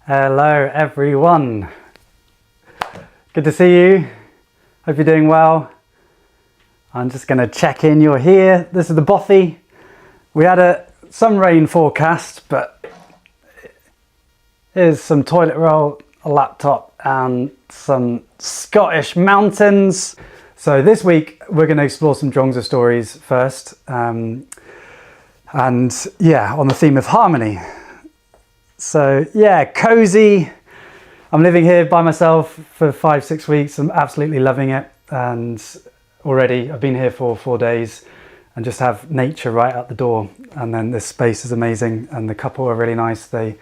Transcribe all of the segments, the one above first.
Hello everyone. Good to see you. Hope you're doing well. I'm just going to check in you're here. This is the bothy. We had some rain forecast, but here's some toilet roll, a laptop and some Scottish mountains. So this week we're going to explore some Zhuangzi stories first. And yeah, on the theme of harmony. So yeah, cozy. I'm living here by myself for 5-6 weeks. I'm absolutely loving it. And already I've been here for 4 days and just have nature right at the door. And then this space is amazing. And the couple are really nice. Who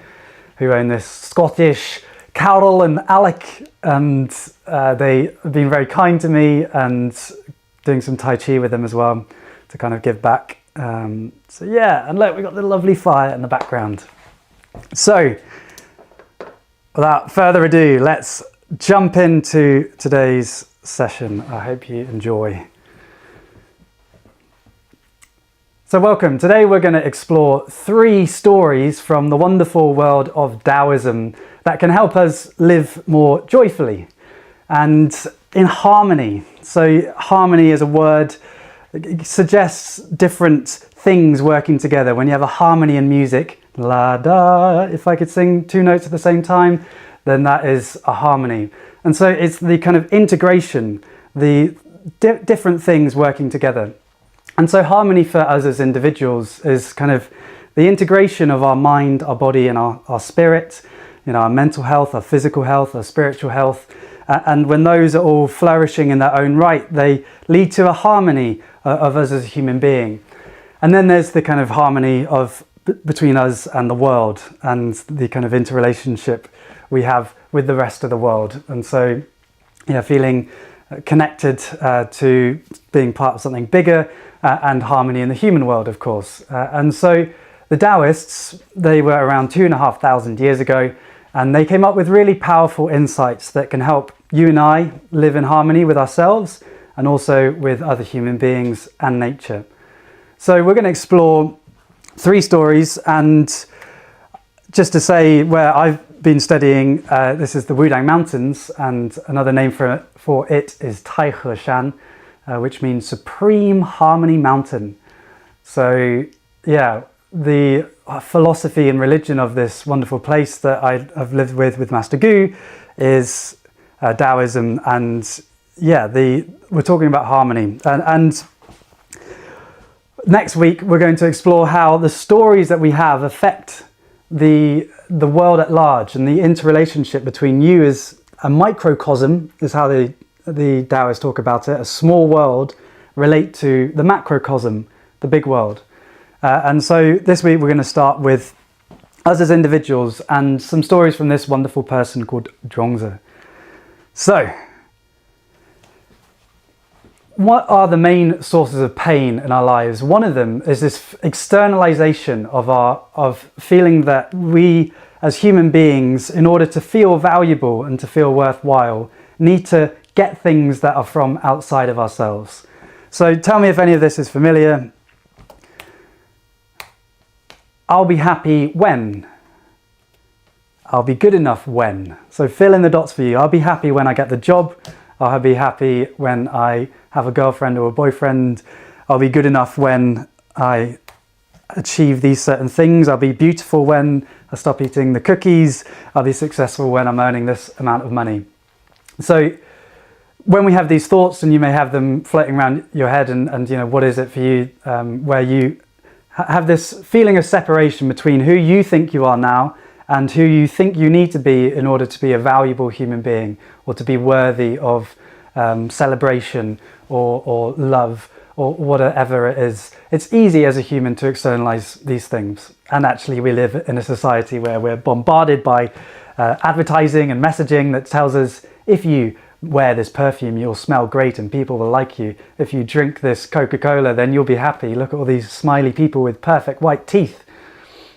own this, Scottish, Carol and Alec. And they have been very kind to me and doing some Tai Chi with them as well to kind of give back. So yeah, and look, we've got the lovely fire in the background. So, without further ado, let's jump into today's session. I hope you enjoy. So welcome. Today we're going to explore 3 stories from the wonderful world of Taoism that can help us live more joyfully and in harmony. So harmony is a word. It suggests different things working together. When you have a harmony in music, la da, if I could sing 2 notes at the same time, then that is a harmony. And so it's the kind of integration, the different things working together. And so harmony for us as individuals is kind of the integration of our mind, our body and our spirit, our mental health, our physical health, our spiritual health. And when those are all flourishing in their own right, they lead to a harmony of us as a human being. And then there's the kind of harmony between us and the world and the kind of interrelationship we have with the rest of the world. And so, feeling connected to being part of something bigger and harmony in the human world, of course. And so the Taoists, they were around 2,500 years ago, and they came up with really powerful insights that can help you and I live in harmony with ourselves and also with other human beings and nature. So we're going to explore 3 stories, and just to say where I've been studying, this is the Wudang Mountains, and another name for it is Tai Chi, which means Supreme Harmony Mountain. So yeah, the philosophy and religion of this wonderful place that I've lived with Master Gu is Taoism, and yeah, we're talking about harmony. And next week we're going to explore how the stories that we have affect the world at large, and the interrelationship between you as a microcosm is how the Taoists talk about it, a small world, relate to the macrocosm, the big world. And so this week we're going to start with us as individuals and some stories from this wonderful person called Zhuangzi. So, what are the main sources of pain in our lives? One of them is this externalization of feeling that we as human beings, in order to feel valuable and to feel worthwhile, need to get things that are from outside of ourselves. So tell me if any of this is familiar. I'll be happy when. I'll be good enough when. So fill in the dots for you. I'll be happy when I get the job. I'll be happy when I have a girlfriend or a boyfriend. I'll be good enough when I achieve these certain things. I'll be beautiful when I stop eating the cookies. I'll be successful when I'm earning this amount of money. So when we have these thoughts, and you may have them floating around your head, and what is it for you, where you have this feeling of separation between who you think you are now and who you think you need to be in order to be a valuable human being, or to be worthy of celebration or love or whatever it is. It's easy as a human to externalize these things. And actually we live in a society where we're bombarded by advertising and messaging that tells us, if you wear this perfume, you'll smell great and people will like you. If you drink this Coca-Cola, then you'll be happy. Look at all these smiley people with perfect white teeth.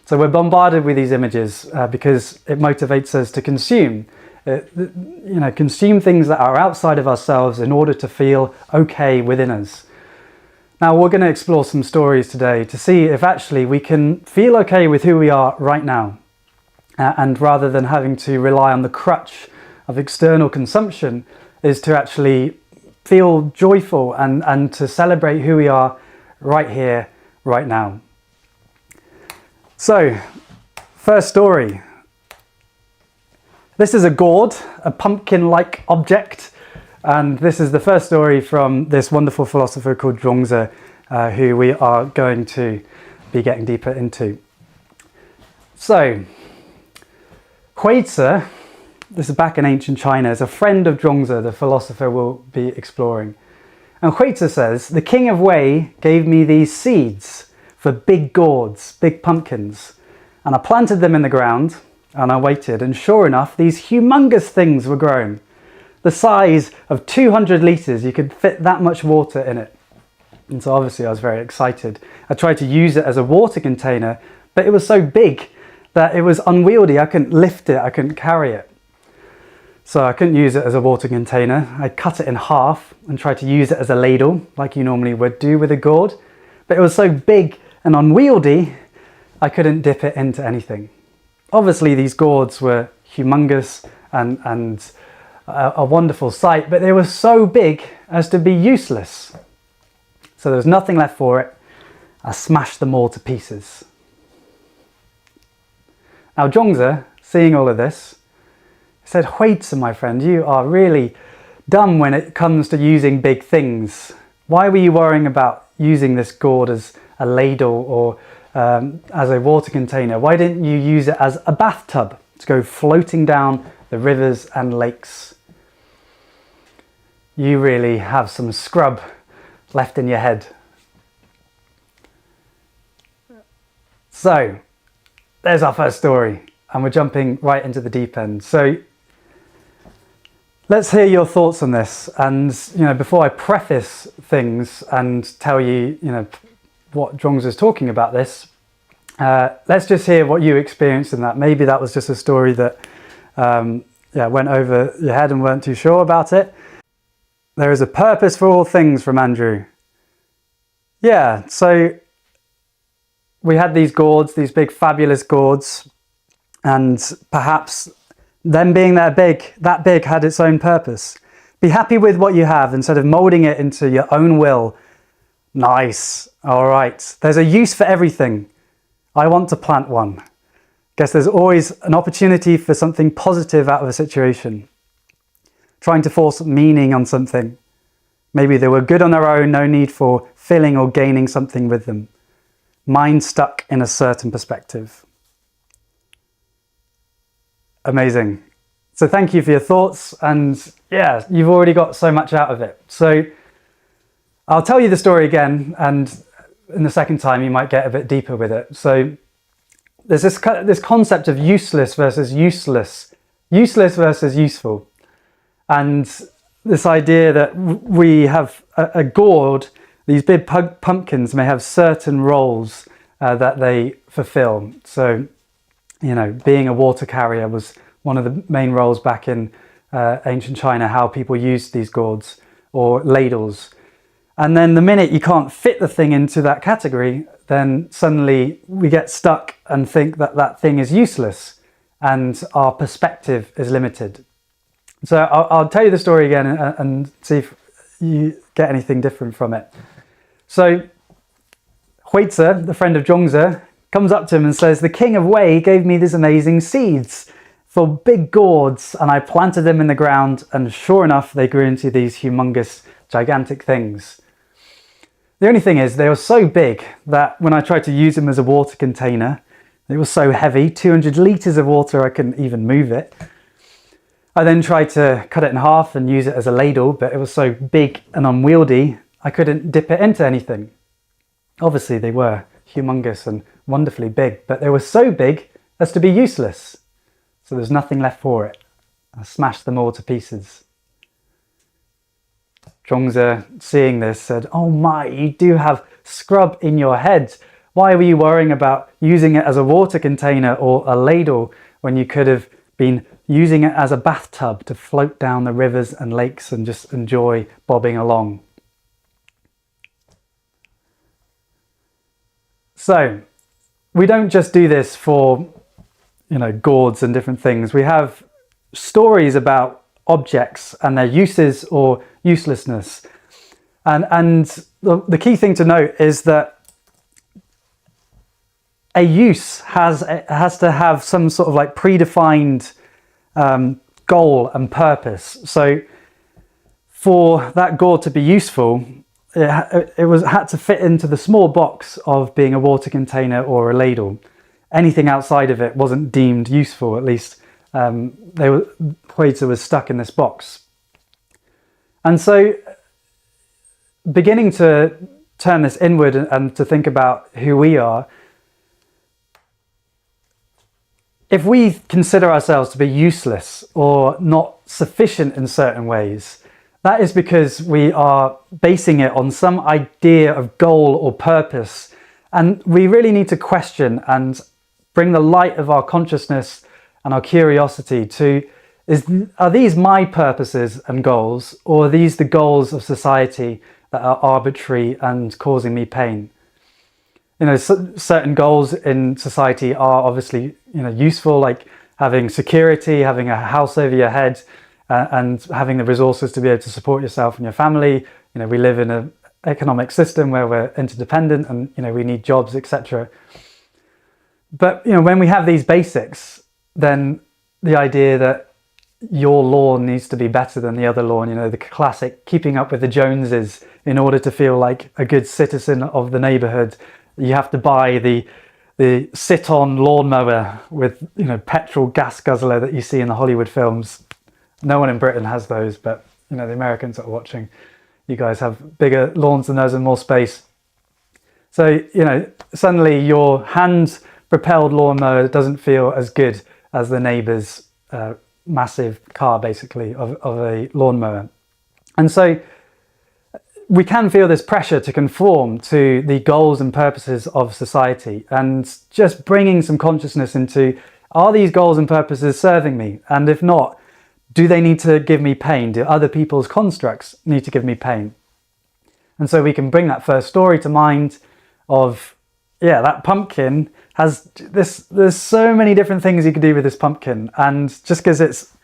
So we're bombarded with these images because it motivates us to consume. Consume things that are outside of ourselves in order to feel okay within us. Now we're going to explore some stories today to see if actually we can feel okay with who we are right now. and rather than having to rely on the crutch of external consumption, is to actually feel joyful and to celebrate who we are right here, right now. So, first story. This is a gourd, a pumpkin-like object, and this is the first story from this wonderful philosopher called Zhuangzi, who we are going to be getting deeper into. So, Huizi, this is back in ancient China, is a friend of Zhuangzi, the philosopher we'll be exploring. And Huizi says, the king of Wei gave me these seeds for big gourds, big pumpkins, and I planted them in the ground and I waited, and sure enough, these humongous things were grown. The size of 200 litres, you could fit that much water in it. And so obviously I was very excited. I tried to use it as a water container, but it was so big that it was unwieldy. I couldn't lift it, I couldn't carry it. So I couldn't use it as a water container. I cut it in half and tried to use it as a ladle, like you normally would do with a gourd. But it was so big and unwieldy, I couldn't dip it into anything. Obviously these gourds were humongous and a wonderful sight, but they were so big as to be useless. So there was nothing left for it. I smashed them all to pieces. Now Zhuangzi, seeing all of this, said, Huizi, my friend, you are really dumb when it comes to using big things. Why were you worrying about using this gourd as a ladle or as a water container? Why didn't you use it as a bathtub to go floating down the rivers and lakes? You really have some scrub left in your head. So, there's our first story, and we're jumping right into the deep end. So, let's hear your thoughts on this. And before I preface things and tell you, what Zhuangzi is talking about this, let's just hear what you experienced in that. Maybe that was just a story that went over your head and weren't too sure about it. There is a purpose for all things from Andrew. Yeah, so we had these gourds, these big fabulous gourds, and perhaps them being that big had its own purpose. Be happy with what you have instead of molding it into your own will. Nice, all right. There's a use for everything. I want to plant one. Guess there's always an opportunity for something positive out of a situation. Trying to force meaning on something. Maybe they were good on their own, no need for filling or gaining something with them. Mind stuck in a certain perspective. Amazing. So thank you for your thoughts, and yeah, you've already got so much out of it. So I'll tell you the story again, and in the second time you might get a bit deeper with it. So there's this concept of useless versus useless, useless versus useful, and this idea that we have a gourd. These big pumpkins may have certain roles that they fulfill. So, being a water carrier was one of the main roles back in ancient China, how people used these gourds or ladles. And then the minute you can't fit the thing into that category, then suddenly we get stuck and think that that thing is useless and our perspective is limited. So I'll tell you the story again and see if you get anything different from it. So Huizi, the friend of Zhuangzi, comes up to him and says, the king of Wei gave me these amazing seeds for big gourds, and I planted them in the ground, and sure enough, they grew into these humongous, gigantic things. The only thing is, they were so big that when I tried to use them as a water container, it was so heavy, 200 litres of water, I couldn't even move it. I then tried to cut it in half and use it as a ladle, but it was so big and unwieldy, I couldn't dip it into anything. Obviously, they were humongous and wonderfully big, but they were so big as to be useless. So there's nothing left for it. I smashed them all to pieces. Zhuangzi, seeing this, said, oh my, you do have scrub in your head. Why were you worrying about using it as a water container or a ladle when you could have been using it as a bathtub to float down the rivers and lakes and just enjoy bobbing along? So we don't just do this for gourds and different things. We have stories about objects and their uses or uselessness. And the key thing to note is that a use has to have some sort of like predefined goal and purpose. So for that gourd to be useful, it had to fit into the small box of being a water container or a ladle. Anything outside of it wasn't deemed useful. At least Huizi was stuck in this box. And so beginning to turn this inward and to think about who we are, if we consider ourselves to be useless or not sufficient in certain ways, that is because we are basing it on some idea of goal or purpose. And we really need to question and bring the light of our consciousness and our curiosity to, are these my purposes and goals, or are these the goals of society that are arbitrary and causing me pain? Certain goals in society are obviously, useful, like having security, having a house over your head, and having the resources to be able to support yourself and your family. We live in an economic system where we're interdependent and, we need jobs, etc. But, when we have these basics, then the idea that your lawn needs to be better than the other lawn, the classic keeping up with the Joneses in order to feel like a good citizen of the neighborhood. You have to buy the sit-on lawnmower with, petrol gas guzzler that you see in the Hollywood films. No one in Britain has those, but, the Americans that are watching, you guys have bigger lawns than those and more space. So, suddenly your hand-propelled lawnmower doesn't feel as good as the neighbour's massive car, basically, of a lawnmower. And so we can feel this pressure to conform to the goals and purposes of society, and just bringing some consciousness into, are these goals and purposes serving me? And if not, do they need to give me pain? Do other people's constructs need to give me pain? And so we can bring that first story to mind of, that pumpkin has this, there's so many different things you could do with this pumpkin. And just because it's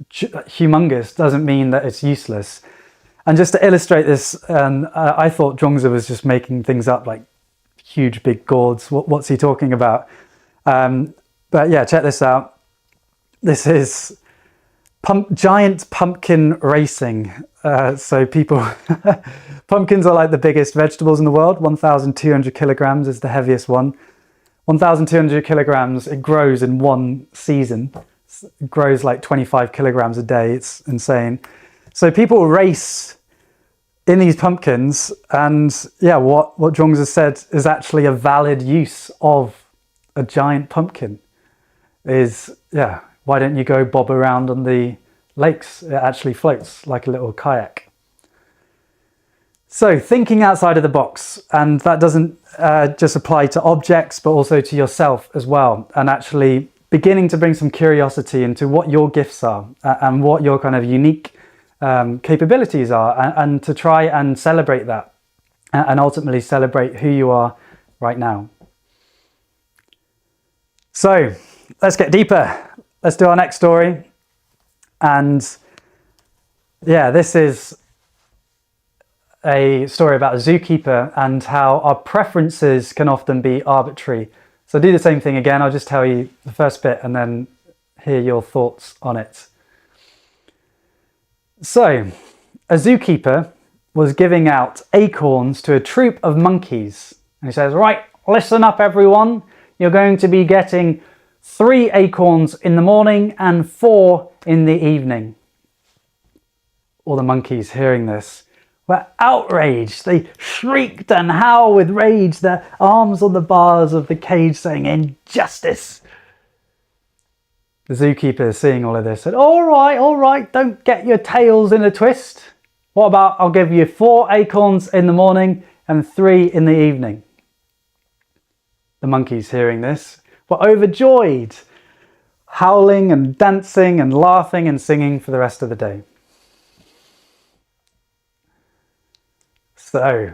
humongous doesn't mean that it's useless. And just to illustrate this, I thought Zhuangzi was just making things up, like huge big gourds. What's he talking about? But yeah, check this out. This is giant pumpkin racing. So people, pumpkins are like the biggest vegetables in the world. 1,200 kilograms is the heaviest one. 1,200 kilograms, it grows in one season. It grows like 25 kilograms a day. It's insane. So people race in these pumpkins, and what Zhuangzi said is actually a valid use of a giant pumpkin is, why don't you go bob around on the lakes? It actually floats like a little kayak. So thinking outside of the box, and that doesn't just apply to objects, but also to yourself as well, and actually beginning to bring some curiosity into what your gifts are and what your kind of unique capabilities are, and to try and celebrate that and ultimately celebrate who you are right now. So let's get deeper. Let's do our next story. And this is a story about a zookeeper and how our preferences can often be arbitrary. So do the same thing again. I'll just tell you the first bit and then hear your thoughts on it. So, a zookeeper was giving out acorns to a troop of monkeys. And he says, right, listen up everyone. You're going to be getting 3 acorns in the morning and 4 in the evening. All the monkeys hearing this were outraged. They shrieked and howled with rage, their arms on the bars of the cage saying, injustice. The zookeeper, seeing all of this, said, all right, don't get your tails in a twist. What about I'll give you 4 acorns in the morning and 3 in the evening? The monkeys, hearing this, were overjoyed, howling and dancing and laughing and singing for the rest of the day. So,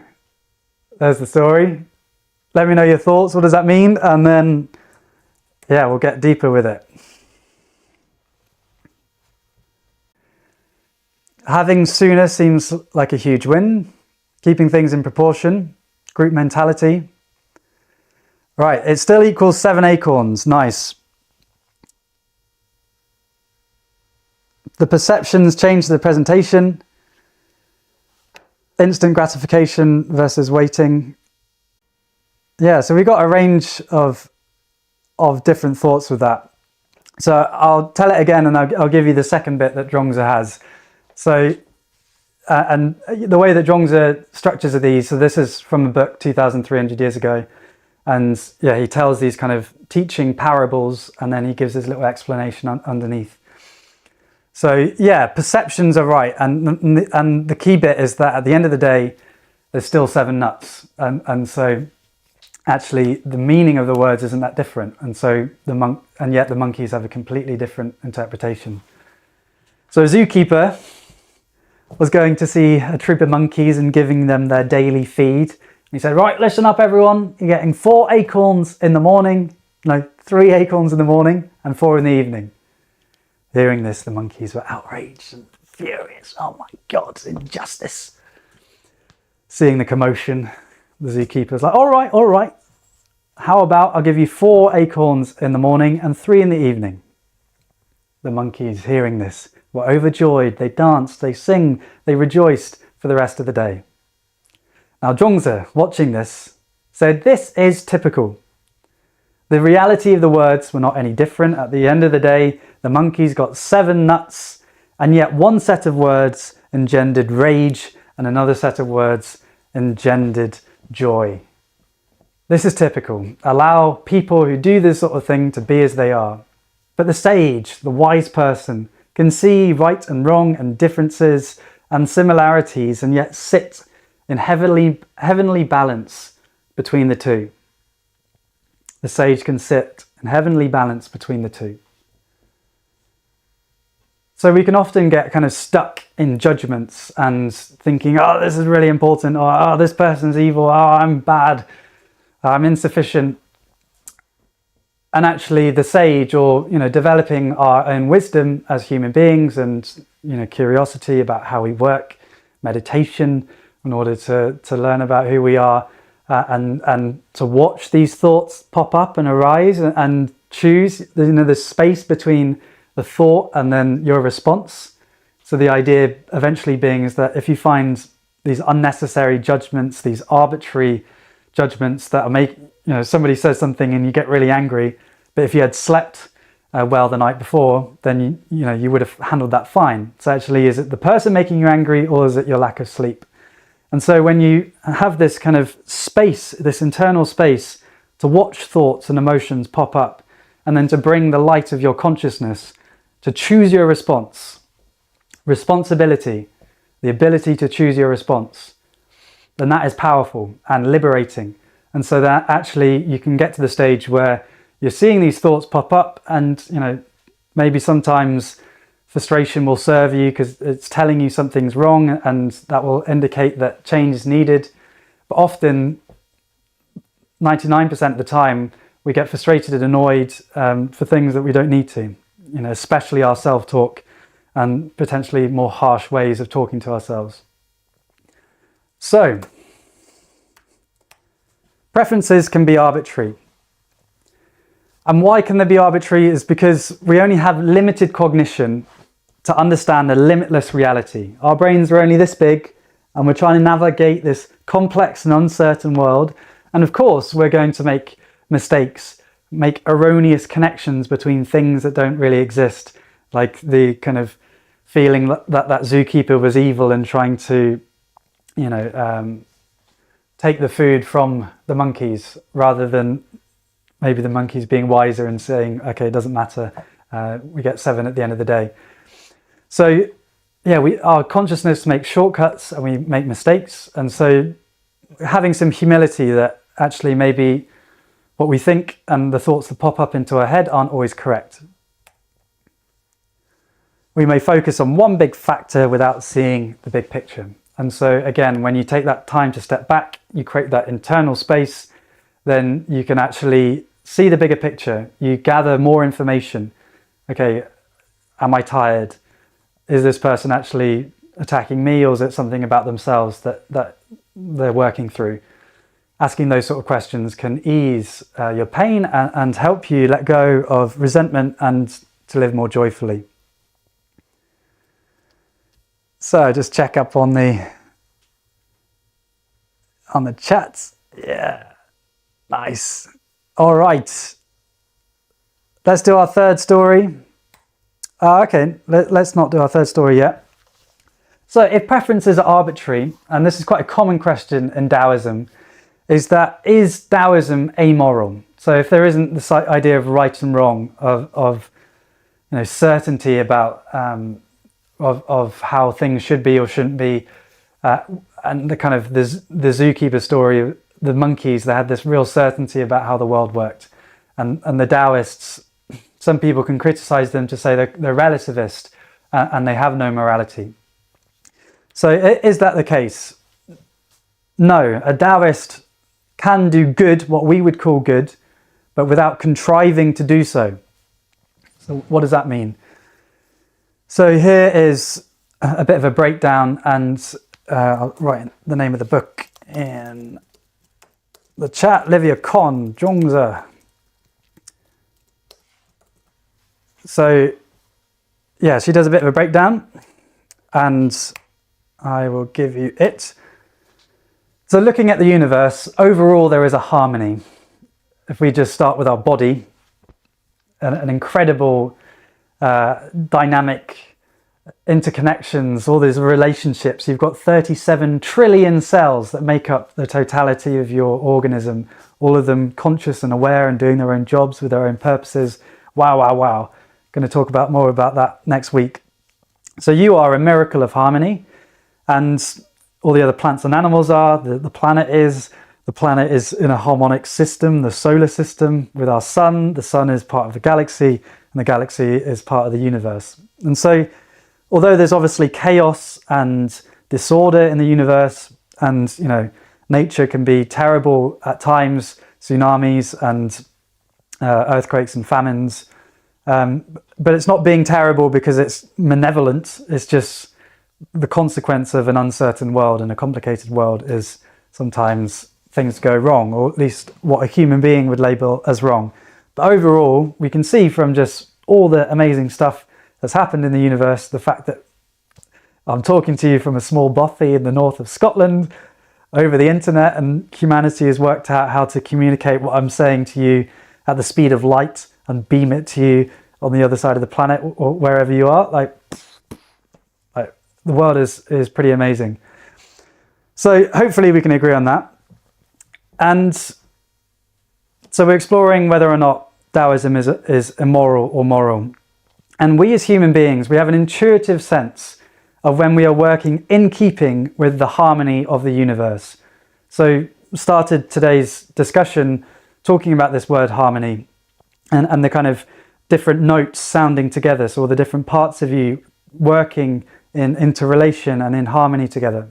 there's the story. Let me know your thoughts. What does that mean? And then yeah, we'll get deeper with it. Having sooner seems like a huge win. Keeping things in proportion, group mentality. Right, it still equals 7 acorns. Nice. The perceptions change the presentation. Instant gratification versus waiting. Yeah, so we got a range of different thoughts with that. So I'll tell it again, and I'll give you the second bit that Zhuangzi has. So, and the way that Zhuangzi structures these, so this is from a book 2,300 years ago. And yeah, he tells these kind of teaching parables, and then he gives his little explanation underneath. So yeah, perceptions are right. And the key bit is that at the end of the day, there's still 7 nuts. And so actually the meaning of the words isn't that different. And so and yet the monkeys have a completely different interpretation. So a zookeeper was going to see a troop of monkeys and giving them their daily feed. He said, right, listen up everyone, you're getting 4 acorns in the morning, no, 3 acorns in the morning and 4 in the evening. Hearing this, the monkeys were outraged and furious. Oh my God, injustice. Seeing the commotion, the zookeeper's like, all right. How about I'll give you 4 acorns in the morning and 3 in the evening. The monkeys, hearing this, were overjoyed. They danced, they sing, they rejoiced for the rest of the day. Now Zhuangzi, watching this, said, this is typical. The reality of the words were not any different. At the end of the day, the monkeys got 7 nuts, and yet one set of words engendered rage and another set of words engendered joy. This is typical. Allow people who do this sort of thing to be as they are. But the sage, the wise person, can see right and wrong and differences and similarities, and yet sit in heavenly balance between the two. The sage can sit in heavenly balance between the two. So we can often get kind of stuck in judgments and thinking, oh, this is really important, or oh, this person's evil, oh, I'm bad, I'm insufficient. And actually the sage, or developing our own wisdom as human beings and curiosity about how we work, meditation in order to learn about who we are, and to watch these thoughts pop up and arise and choose the space between the thought and then your response. So the idea eventually being is that if you find these unnecessary judgments, these arbitrary judgments that are somebody says something and you get really angry, but if you had slept well the night before, then you would have handled that fine. So actually, is it the person making you angry, or is it your lack of sleep? And so when you have this kind of space, this internal space to watch thoughts and emotions pop up, and then to bring the light of your consciousness to choose your response, responsibility, the ability to choose your response, then that is powerful and liberating. And so that actually you can get to the stage where you're seeing these thoughts pop up, and maybe sometimes frustration will serve you because it's telling you something's wrong, and that will indicate that change is needed. But often, 99% of the time, we get frustrated and annoyed for things that we don't need to, especially our self-talk and potentially more harsh ways of talking to ourselves. So, preferences can be arbitrary. And why can they be arbitrary is because we only have limited cognition to understand a limitless reality. Our brains are only this big, and we're trying to navigate this complex and uncertain world. And of course, we're going to make mistakes, make erroneous connections between things that don't really exist, like the kind of feeling that zookeeper was evil and trying to, take the food from the monkeys, rather than maybe the monkeys being wiser and saying, okay, it doesn't matter, we get 7 at the end of the day. So yeah, our consciousness makes shortcuts and we make mistakes. And so having some humility that actually maybe what we think and the thoughts that pop up into our head aren't always correct. We may focus on one big factor without seeing the big picture. And so again, when you take that time to step back, you create that internal space, then you can actually see the bigger picture. You gather more information. Okay, am I tired? Is this person actually attacking me, or is it something about themselves that they're working through? Asking those sort of questions can ease your pain and help you let go of resentment and to live more joyfully. So just check up on the chats. Yeah, nice. All right, let's do our third story. Okay, let's not do our third story yet. So if preferences are arbitrary, and this is quite a common question in Taoism, is Taoism amoral? So if there isn't this idea of right and wrong, of certainty about of how things should be or shouldn't be, and the kind of the zookeeper story, the monkeys, they had this real certainty about how the world worked, and the Taoists, some people can criticize them to say they're relativist and they have no morality. So is that the case? No, a Taoist can do good, what we would call good, but without contriving to do so. So what does that mean? So here is a bit of a breakdown, and I'll write the name of the book in the chat. Livia Con, Zhuangzi. So yeah, she does a bit of a breakdown, and I will give you it. So looking at the universe, overall there is a harmony. If we just start with our body, an incredible dynamic interconnections, all these relationships. You've got 37 trillion cells that make up the totality of your organism, all of them conscious and aware and doing their own jobs with their own purposes. Wow, wow, wow. Going to talk more about that next week. So you are a miracle of harmony, and all the other plants and animals are, the planet is in a harmonic system, the solar system with our sun. The sun is part of the galaxy, and the galaxy is part of the universe. And so, although there's obviously chaos and disorder in the universe, and nature can be terrible at times, tsunamis and earthquakes and famines, but it's not being terrible because it's malevolent. It's just the consequence of an uncertain world, and a complicated world is sometimes things go wrong, or at least what a human being would label as wrong. But overall, we can see from just all the amazing stuff that's happened in the universe, the fact that I'm talking to you from a small bothy in the north of Scotland over the internet, and humanity has worked out how to communicate what I'm saying to you at the speed of light and beam it to you on the other side of the planet or wherever you are. Like the world is pretty amazing. So hopefully we can agree on that. And so we're exploring whether or not Taoism is immoral or moral. And we as human beings, we have an intuitive sense of when we are working in keeping with the harmony of the universe. So started today's discussion talking about this word harmony and the kind of different notes sounding together. So all the different parts of you working in interrelation and in harmony together.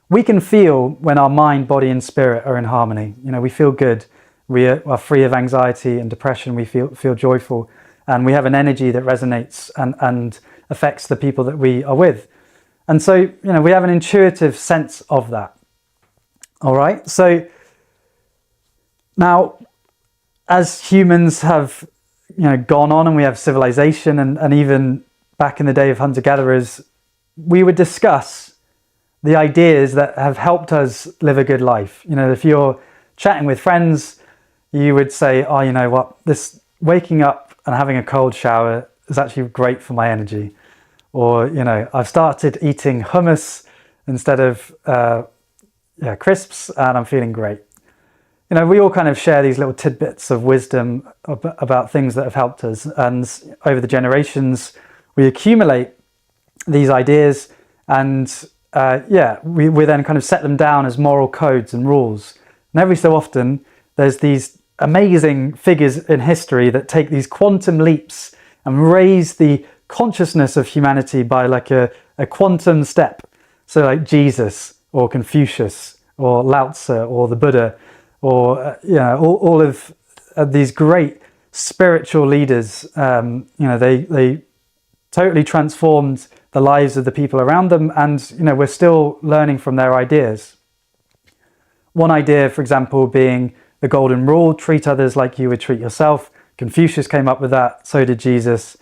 We can feel when our mind, body and spirit are in harmony. We feel good. We are free of anxiety and depression. We feel joyful, and we have an energy that resonates and affects the people that we are with. And so, we have an intuitive sense of that. All right. So now, as humans have, gone on and we have civilization, and even back in the day of hunter-gatherers, we would discuss the ideas that have helped us live a good life. If you're chatting with friends, you would say, oh, you know what, this waking up and having a cold shower is actually great for my energy. Or, I've started eating hummus instead of crisps, and I'm feeling great. We all kind of share these little tidbits of wisdom about things that have helped us. And over the generations, we accumulate these ideas, and we then kind of set them down as moral codes and rules. And every so often, there's these amazing figures in history that take these quantum leaps and raise the consciousness of humanity by like a quantum step. So like Jesus or Confucius or Lao Tzu or the Buddha, or all of these great spiritual leaders. They totally transformed the lives of the people around them, and we're still learning from their ideas. One idea, for example, being the golden rule: treat others like you would treat yourself. Confucius came up with that, so did Jesus,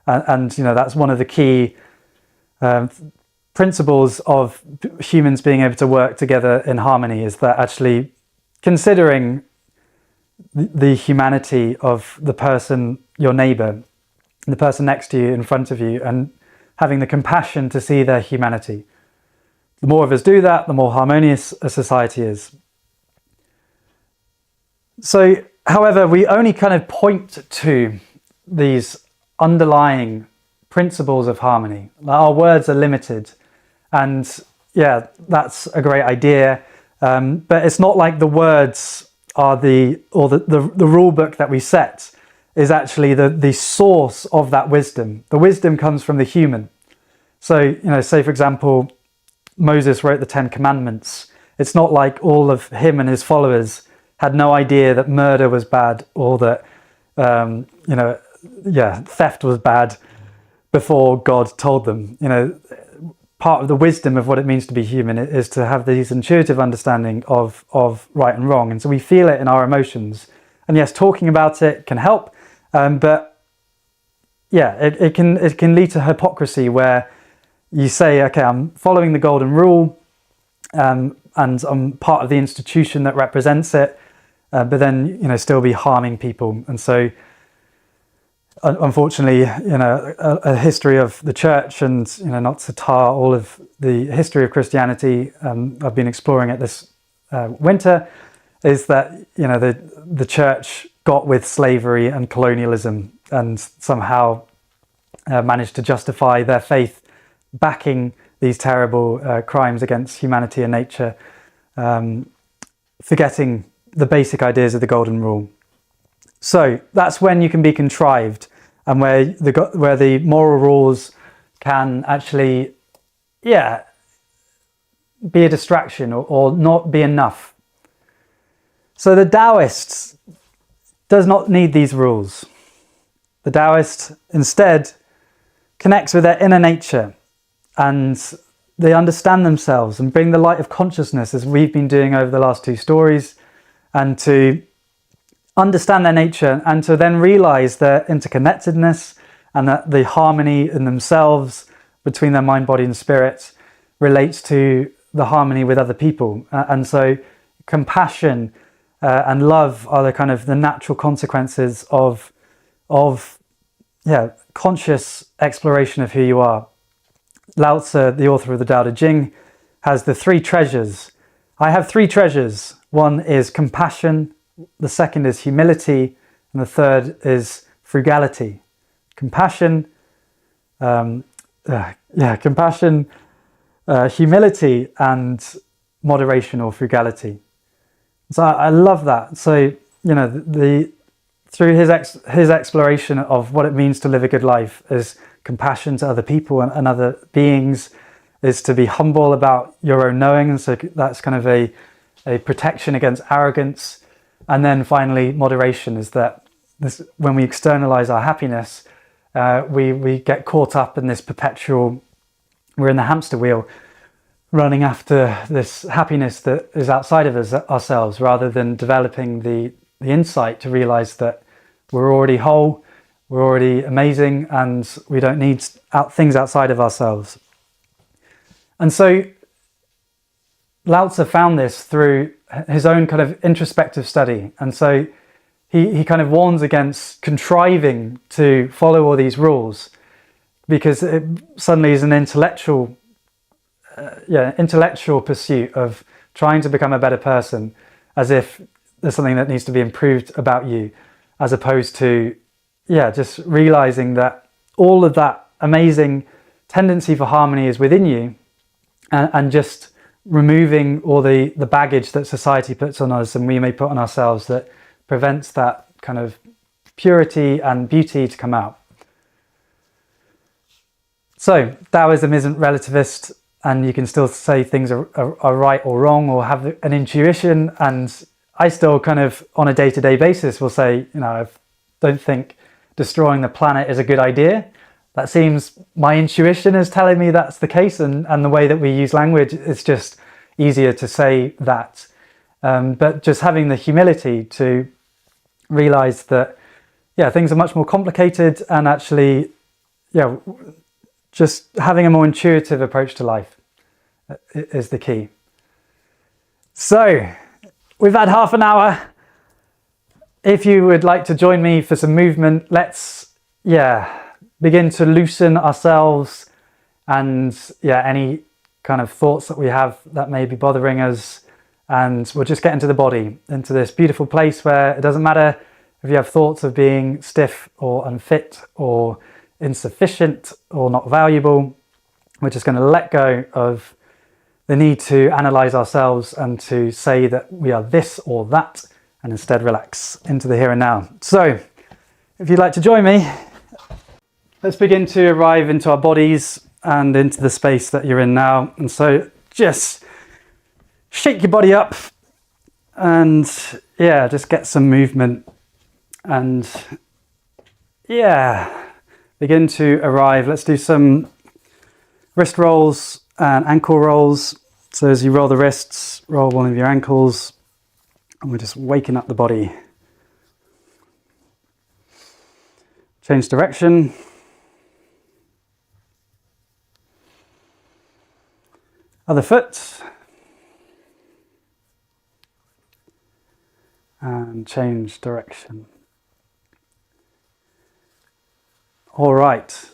and that's one of the key principles of humans being able to work together in harmony, is that actually considering the humanity of the person, your neighbor, the person next to you, in front of you, and having the compassion to see their humanity. The more of us do that, the more harmonious a society is. So, however, we only kind of point to these underlying principles of harmony. Our words are limited, and yeah, that's a great idea, but it's not like the words are the rule book that we set is actually the source of that wisdom. The wisdom comes from the human. So, say for example, Moses wrote the 10 Commandments. It's not like all of him and his followers had no idea that murder was bad, or that, theft was bad before God told them. Part of the wisdom of what it means to be human is to have these intuitive understanding of right and wrong. And so we feel it in our emotions. And yes, talking about it can help, but yeah, it can lead to hypocrisy, where you say, okay, I'm following the golden rule, and I'm part of the institution that represents it, but then still be harming people. And so unfortunately, a history of the church, and not to tar all of the history of Christianity, I've been exploring it this winter, is that the church got with slavery and colonialism, and somehow managed to justify their faith backing these terrible crimes against humanity and nature, forgetting the basic ideas of the golden rule. So that's when you can be contrived, and where the moral rules can actually, be a distraction, or not be enough. So the Taoist does not need these rules. The Taoist instead connects with their inner nature, and they understand themselves and bring the light of consciousness, as we've been doing over the last 2 stories, and to understand their nature, and to then realize their interconnectedness, and that the harmony in themselves between their mind, body and spirit relates to the harmony with other people. And so compassion and love are the natural consequences of conscious exploration of who you are. Lao Tzu, the author of the Tao Te Ching, has the 3 treasures. I have 3 treasures. One is compassion, the second is humility, and the third is frugality. Compassion, humility, and moderation or frugality. So I love that. So through his exploration of what it means to live a good life is compassion to other people and other beings, is to be humble about your own knowing, and so that's kind of a protection against arrogance. And then finally, moderation is that when we externalize our happiness, we get caught up in this perpetual, we're in the hamster wheel, running after this happiness that is outside of ourselves, rather than developing the insight to realize that we're already whole, we're already amazing, and we don't need things outside of ourselves. And so Lao Tzu found this through his own kind of introspective study. And so he kind of warns against contriving to follow all these rules, because it suddenly is an intellectual pursuit of trying to become a better person, as if there's something that needs to be improved about you, as opposed to just realizing that all of that amazing tendency for harmony is within you, and just removing all the baggage that society puts on us and we may put on ourselves that prevents that kind of purity and beauty to come out. So Taoism isn't relativist, and you can still say things are right or wrong, or have an intuition, and I still kind of on a day-to-day basis will say, I don't think destroying the planet is a good idea. That seems, my intuition is telling me that's the case, and the way that we use language, it's just easier to say that. But just having the humility to realize that, things are much more complicated, and actually, just having a more intuitive approach to life is the key. So, we've had half an hour. If you would like to join me for some movement, let's, begin to loosen ourselves and, any kind of thoughts that we have that may be bothering us. And we'll just get into the body, into this beautiful place where it doesn't matter if you have thoughts of being stiff or unfit or insufficient or not valuable. We're just going to let go of the need to analyze ourselves and to say that we are this or that, and instead relax into the here and now. So, if you'd like to join me, let's begin to arrive into our bodies and into the space that you're in now. And so just shake your body up and just get some movement and begin to arrive. Let's do some wrist rolls and ankle rolls. So as you roll the wrists, roll one of your ankles, and we're just waking up the body. Change direction. Other foot. And change direction. All right.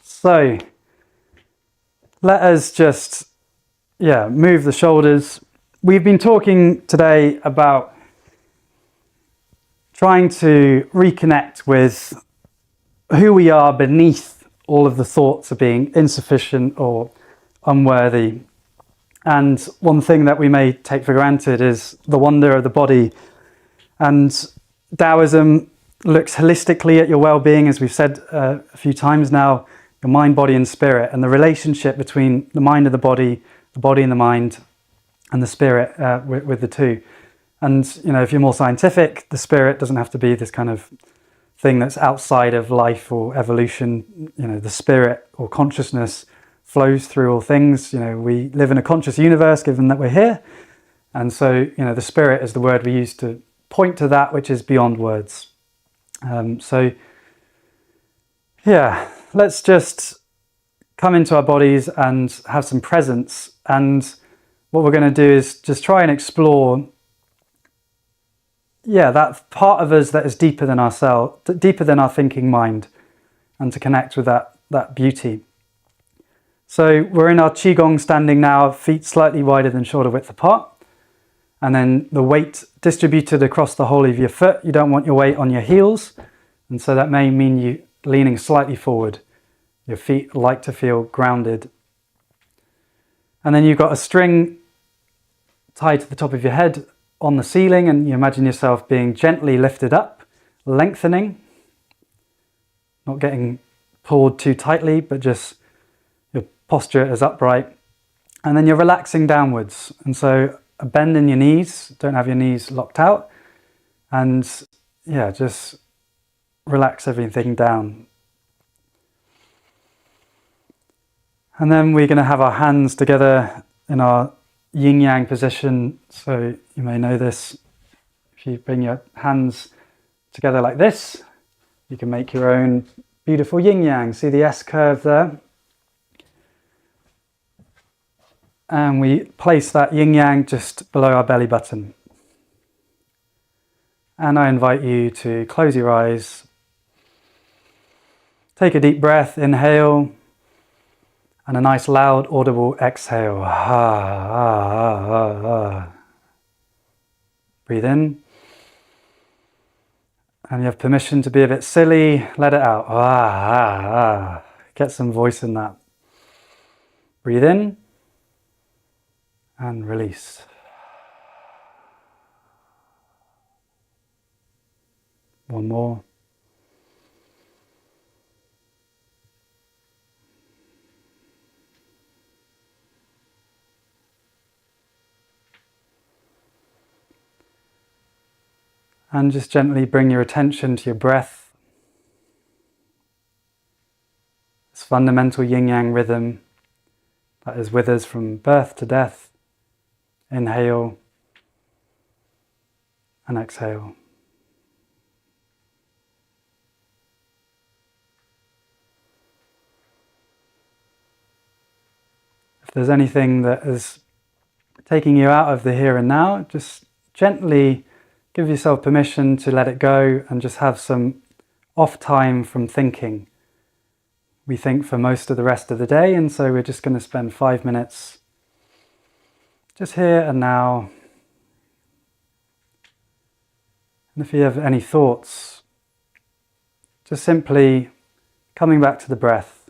So let us just, move the shoulders. We've been talking today about trying to reconnect with who we are beneath all of the thoughts of being insufficient or unworthy. And one thing that we may take for granted is the wonder of the body. And Taoism looks holistically at your well-being, as we've said a few times now, your mind, body and spirit, and the relationship between the mind and the body and the mind, and the spirit with the two. And, if you're more scientific, the spirit doesn't have to be this kind of thing that's outside of life or evolution. The spirit or consciousness flows through all things. We live in a conscious universe, given that we're here. And so, the spirit is the word we use to point to that which is beyond words. Let's just come into our bodies and have some presence. And what we're going to do is just try and explore, that part of us that is deeper than ourselves, deeper than our thinking mind, and to connect with that beauty. So we're in our Qigong standing now, feet slightly wider than shoulder width apart. And then the weight distributed across the whole of your foot. You don't want your weight on your heels. And so that may mean you leaning slightly forward. Your feet like to feel grounded. And then you've got a string tied to the top of your head on the ceiling, and you imagine yourself being gently lifted up, lengthening, not getting pulled too tightly, but just your posture is upright. And then you're relaxing downwards. And so a bend in your knees, don't have your knees locked out, and just relax everything down. And then we're going to have our hands together in our yin-yang position. So you may know this. If you bring your hands together like this, you can make your own beautiful yin-yang. See the S curve there? And we place that yin-yang just below our belly button. And I invite you to close your eyes. Take a deep breath, inhale, and a nice loud audible exhale. Breathe in. And you have permission to be a bit silly, let it out. Get some voice in that. Breathe in. And release. One more. And just gently bring your attention to your breath. This fundamental yin-yang rhythm that is with us from birth to death. Inhale and exhale. If there's anything that is taking you out of the here and now, just gently give yourself permission to let it go and just have some off time from thinking. We think for most of the rest of the day, and so we're just going to spend 5 minutes just here and now. And if you have any thoughts, just simply coming back to the breath.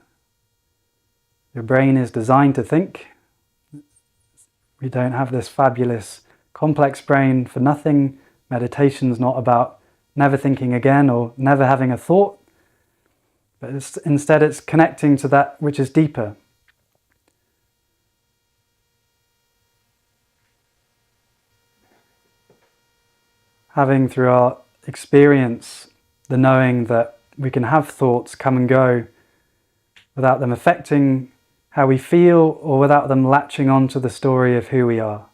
Your brain is designed to think. We don't have this fabulous complex brain for nothing. Meditation's not about never thinking again or never having a thought, but instead it's connecting to that which is deeper. Having through our experience the knowing that we can have thoughts come and go without them affecting how we feel or without them latching onto the story of who we are.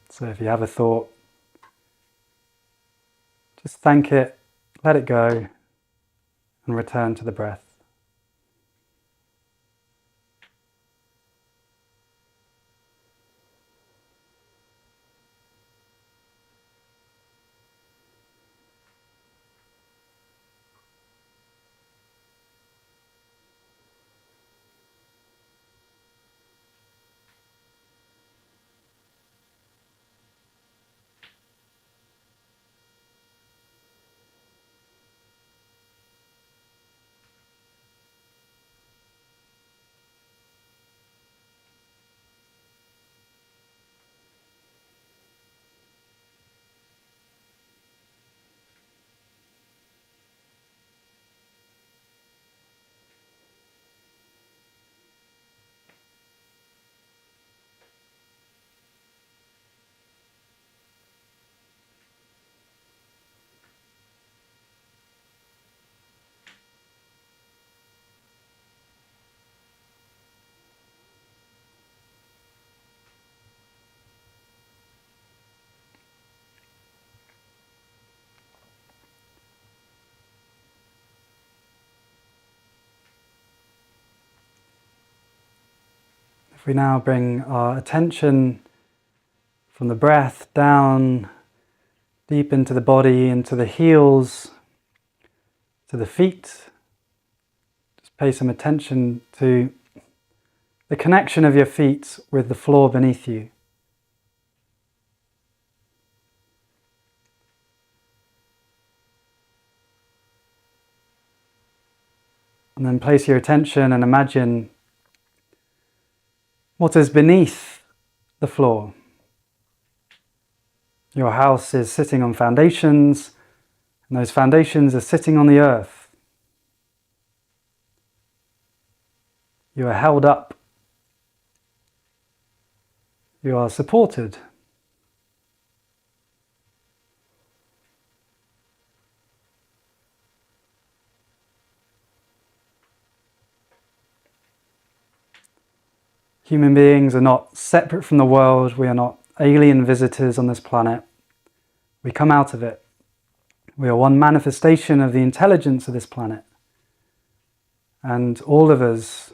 So if you have a thought, just thank it, let it go, and return to the breath. If we now bring our attention from the breath down deep into the body, into the heels, to the feet, just pay some attention to the connection of your feet with the floor beneath you. And then place your attention and imagine what is beneath the floor. Your house is sitting on foundations, and those foundations are sitting on the earth. You are held up. You are supported. Human beings are not separate from the world. We are not alien visitors on this planet. We come out of it. We are one manifestation of the intelligence of this planet. And all of us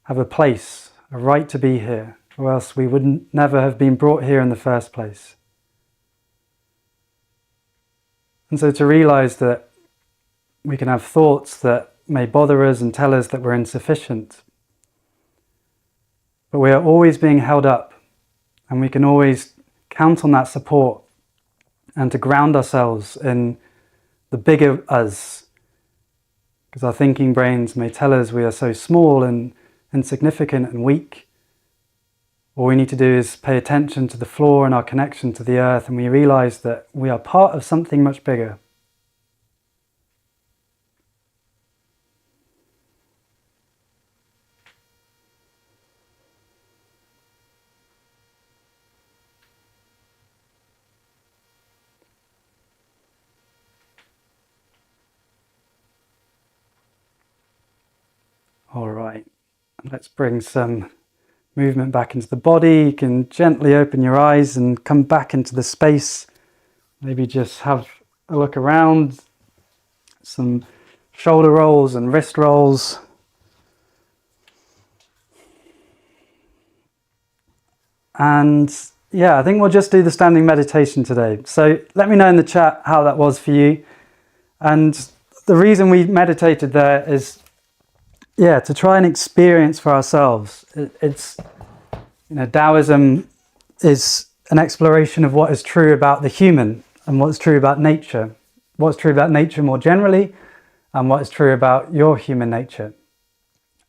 have a place, a right to be here, or else we would never have been brought here in the first place. And so to realize that we can have thoughts that may bother us and tell us that we're insufficient, but we are always being held up, and we can always count on that support and to ground ourselves in the bigger us. Because our thinking brains may tell us we are so small and insignificant and weak. All we need to do is pay attention to the floor and our connection to the earth, and we realize that we are part of something much bigger. All right, let's bring some movement back into the body. You can gently open your eyes and come back into the space. Maybe just have a look around, some shoulder rolls and wrist rolls. And yeah, I think we'll just do the standing meditation today. So let me know in the chat how that was for you. And the reason we meditated there is, yeah, to try and experience for ourselves. It's, you know, Taoism is an exploration of what is true about the human and what's true about nature, what's true about nature more generally, and what is true about your human nature.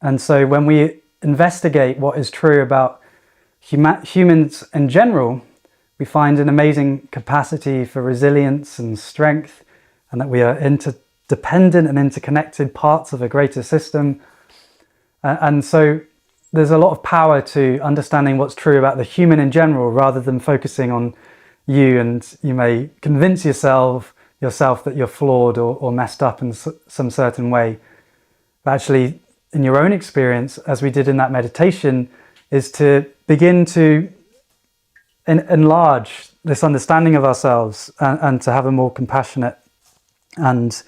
And so when we investigate what is true about humans in general, we find an amazing capacity for resilience and strength, and that we are interdependent and interconnected parts of a greater system. And so there's a lot of power to understanding what's true about the human in general, rather than focusing on you, and you may convince yourself that you're flawed or messed up in some certain way. But actually, in your own experience, as we did in that meditation, is to begin to enlarge this understanding of ourselves, and to have a more compassionate and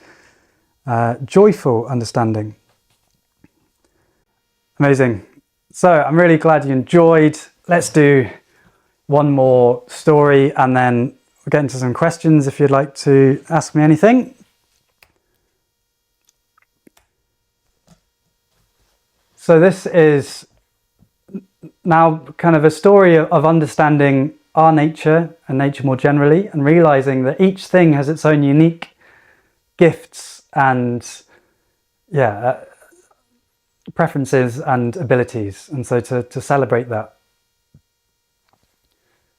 joyful understanding. Amazing. So I'm really glad you enjoyed. Let's do one more story and then we'll get into some questions if you'd like to ask me anything. So this is now kind of a story of understanding our nature and nature more generally, and realizing that each thing has its own unique gifts and preferences and abilities, and so to celebrate that.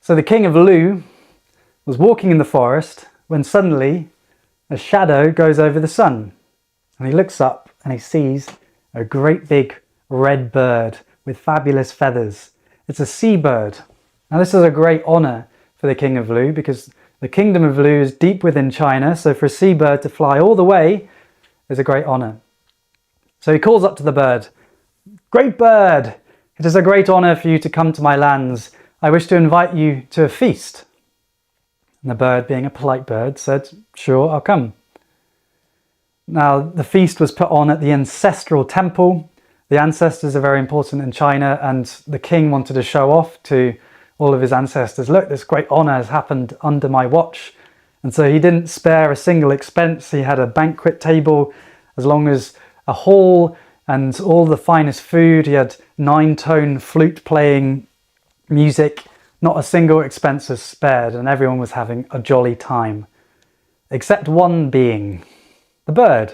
So the king of Lu was walking in the forest when suddenly a shadow goes over the sun, and he looks up and he sees a great big red bird with fabulous feathers. It's a seabird. Now this is a great honor for the king of Lu, because the kingdom of Lu is deep within China, so for a seabird to fly all the way is a great honor. So he calls up to the bird, "Great bird, it is a great honor for you to come to my lands. I wish to invite you to a feast." And the bird, being a polite bird, said, "Sure, I'll come." Now the feast was put on at the ancestral temple. The ancestors are very important in China, and the king wanted to show off to all of his ancestors, "Look, this great honor has happened under my watch." And so he didn't spare a single expense. He had a banquet table as long as a hall and all the finest food. He had 9-tone flute playing music. Not a single expense was spared, and everyone was having a jolly time. Except one being, the bird.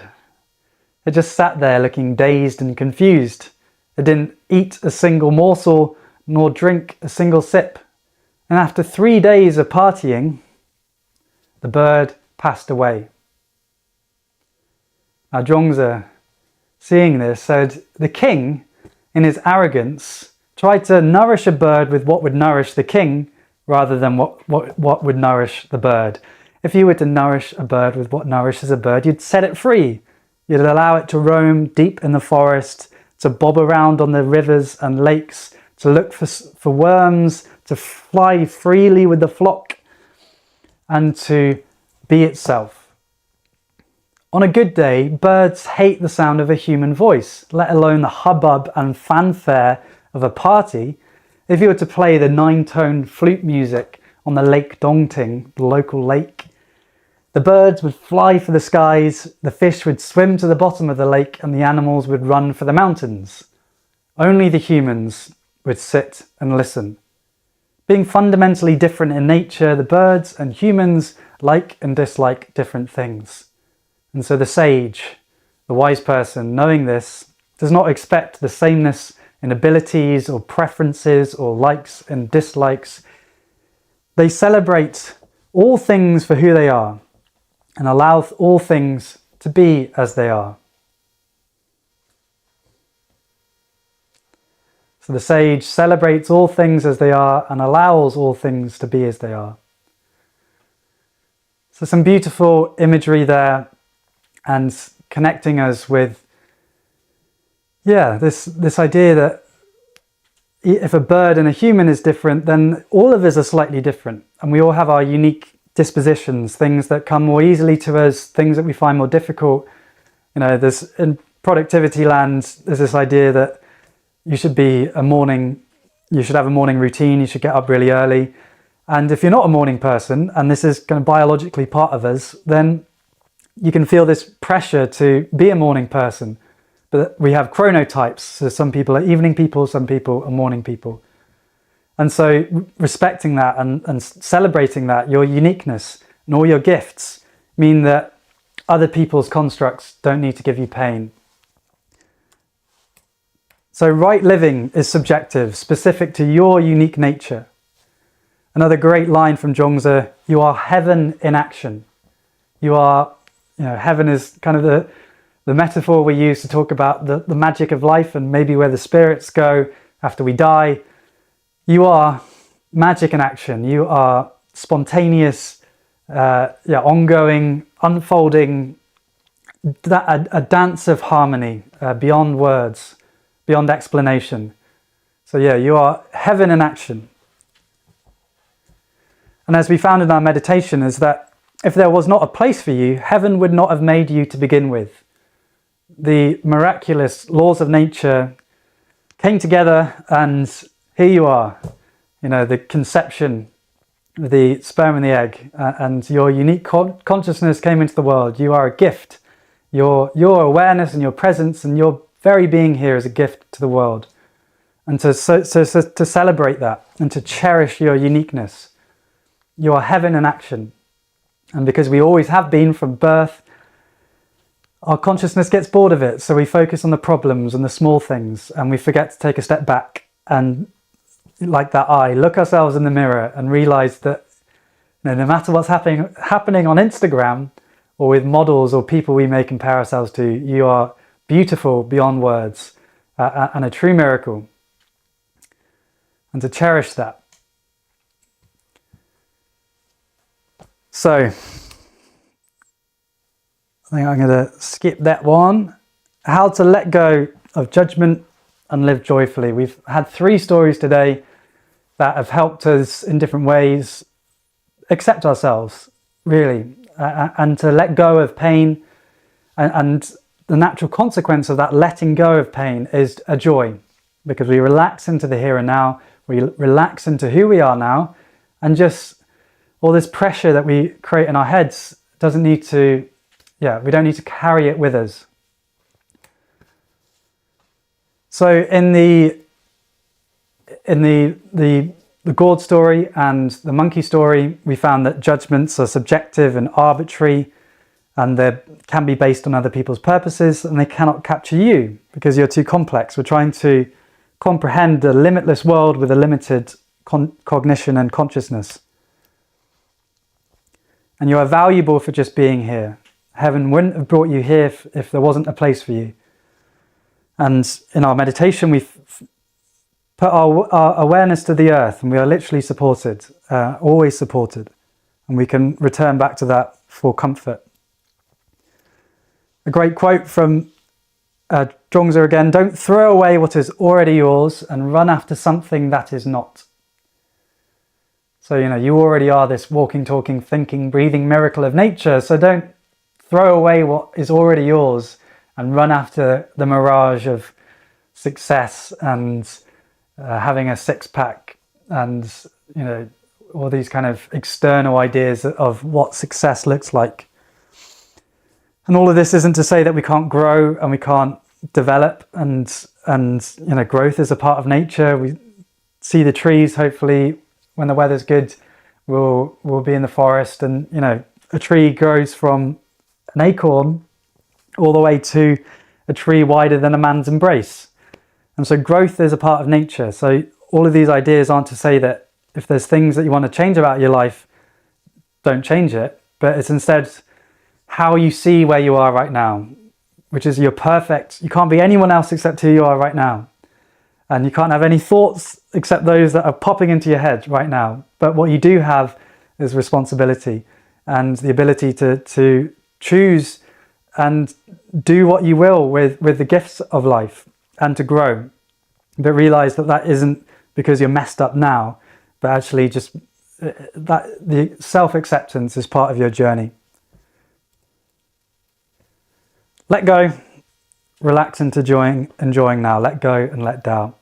It just sat there looking dazed and confused. It didn't eat a single morsel nor drink a single sip. And after 3 days of partying, the bird passed away. Now Zhuangzi, seeing this, said, "The king, in his arrogance, tried to nourish a bird with what would nourish the king, rather than what would nourish the bird. If you were to nourish a bird with what nourishes a bird, you'd set it free. You'd allow it to roam deep in the forest, to bob around on the rivers and lakes, to look for worms, to fly freely with the flock, and to be itself. On a good day, birds hate the sound of a human voice, let alone the hubbub and fanfare of a party. If you were to play the 9-tone flute music on the Lake Dongting, the local lake, the birds would fly for the skies, the fish would swim to the bottom of the lake, and the animals would run for the mountains. Only the humans would sit and listen. Being fundamentally different in nature, the birds and humans like and dislike different things. And so the sage, the wise person, knowing this, does not expect the sameness in abilities or preferences or likes and dislikes. They celebrate all things for who they are and allow all things to be as they are. So the sage celebrates all things as they are and allows all things to be as they are. So some beautiful imagery there, and connecting us with Yeah, this idea that if a bird and a human is different, then all of us are slightly different, and we all have our unique dispositions, things that come more easily to us, things that we find more difficult. You know, there's in productivity land, there's this idea that you should have a morning routine, you should get up really early. And if you're not a morning person, and this is kind of biologically part of us, then you can feel this pressure to be a morning person. But we have chronotypes, so some people are evening people, some people are morning people. And so respecting that and celebrating that, your uniqueness and all your gifts, mean that other people's constructs don't need to give you pain. So right living is subjective, specific to your unique nature. Another great line from Zhuangzi: you are heaven in action. You are, heaven is kind of the metaphor we use to talk about the magic of life and maybe where the spirits go after we die. You are magic in action. You are spontaneous, ongoing, unfolding, a dance of harmony beyond words, beyond explanation. So yeah, you are heaven in action. And as we found in our meditation, is that if there was not a place for you, heaven would not have made you to begin with. The miraculous laws of nature came together, and here you are, the conception, the sperm and the egg, and your unique consciousness came into the world. You are a gift. Your awareness and your presence and your very being here is a gift to the world. And to celebrate that and to cherish your uniqueness. You are heaven in action. And because we always have been from birth, our consciousness gets bored of it. So we focus on the problems and the small things, and we forget to take a step back and, like that eye, look ourselves in the mirror and realize that no matter what's happening on Instagram or with models or people we may compare ourselves to, you are beautiful beyond words and a true miracle. And to cherish that. So, I think I'm going to skip that one. How to let go of judgment and live joyfully. We've had 3 stories today that have helped us in different ways accept ourselves, really, and to let go of pain. And the natural consequence of that letting go of pain is a joy, because we relax into the here and now, we relax into who we are now, and just all this pressure that we create in our heads we don't need to carry it with us. So in the gourd story and the monkey story, we found that judgments are subjective and arbitrary, and they can be based on other people's purposes, and they cannot capture you because you're too complex. We're trying to comprehend a limitless world with a limited cognition and consciousness. And you are valuable for just being here. Heaven wouldn't have brought you here if there wasn't a place for you. And in our meditation, we've put our awareness to the earth, and we are literally supported, always supported. And we can return back to that for comfort. A great quote from Zhuangzi again: don't throw away what is already yours and run after something that is not. So, you already are this walking, talking, thinking, breathing miracle of nature. So don't throw away what is already yours and run after the mirage of success and having a 6-pack and, all these kind of external ideas of what success looks like. And all of this isn't to say that we can't grow and we can't develop, and growth is a part of nature. We see the trees, hopefully, when the weather's good, we'll be in the forest, and a tree grows from an acorn all the way to a tree wider than a man's embrace. And so growth is a part of nature. So all of these ideas aren't to say that if there's things that you want to change about your life, don't change it, but it's instead how you see where you are right now, which is you're perfect. You can't be anyone else except who you are right now. And you can't have any thoughts except those that are popping into your head right now. But what you do have is responsibility and the ability to choose and do what you will with the gifts of life. and to grow. But realize that that isn't because you're messed up now, but actually just that the self-acceptance is part of your journey. Let go, relax into enjoying now. Let go and let down.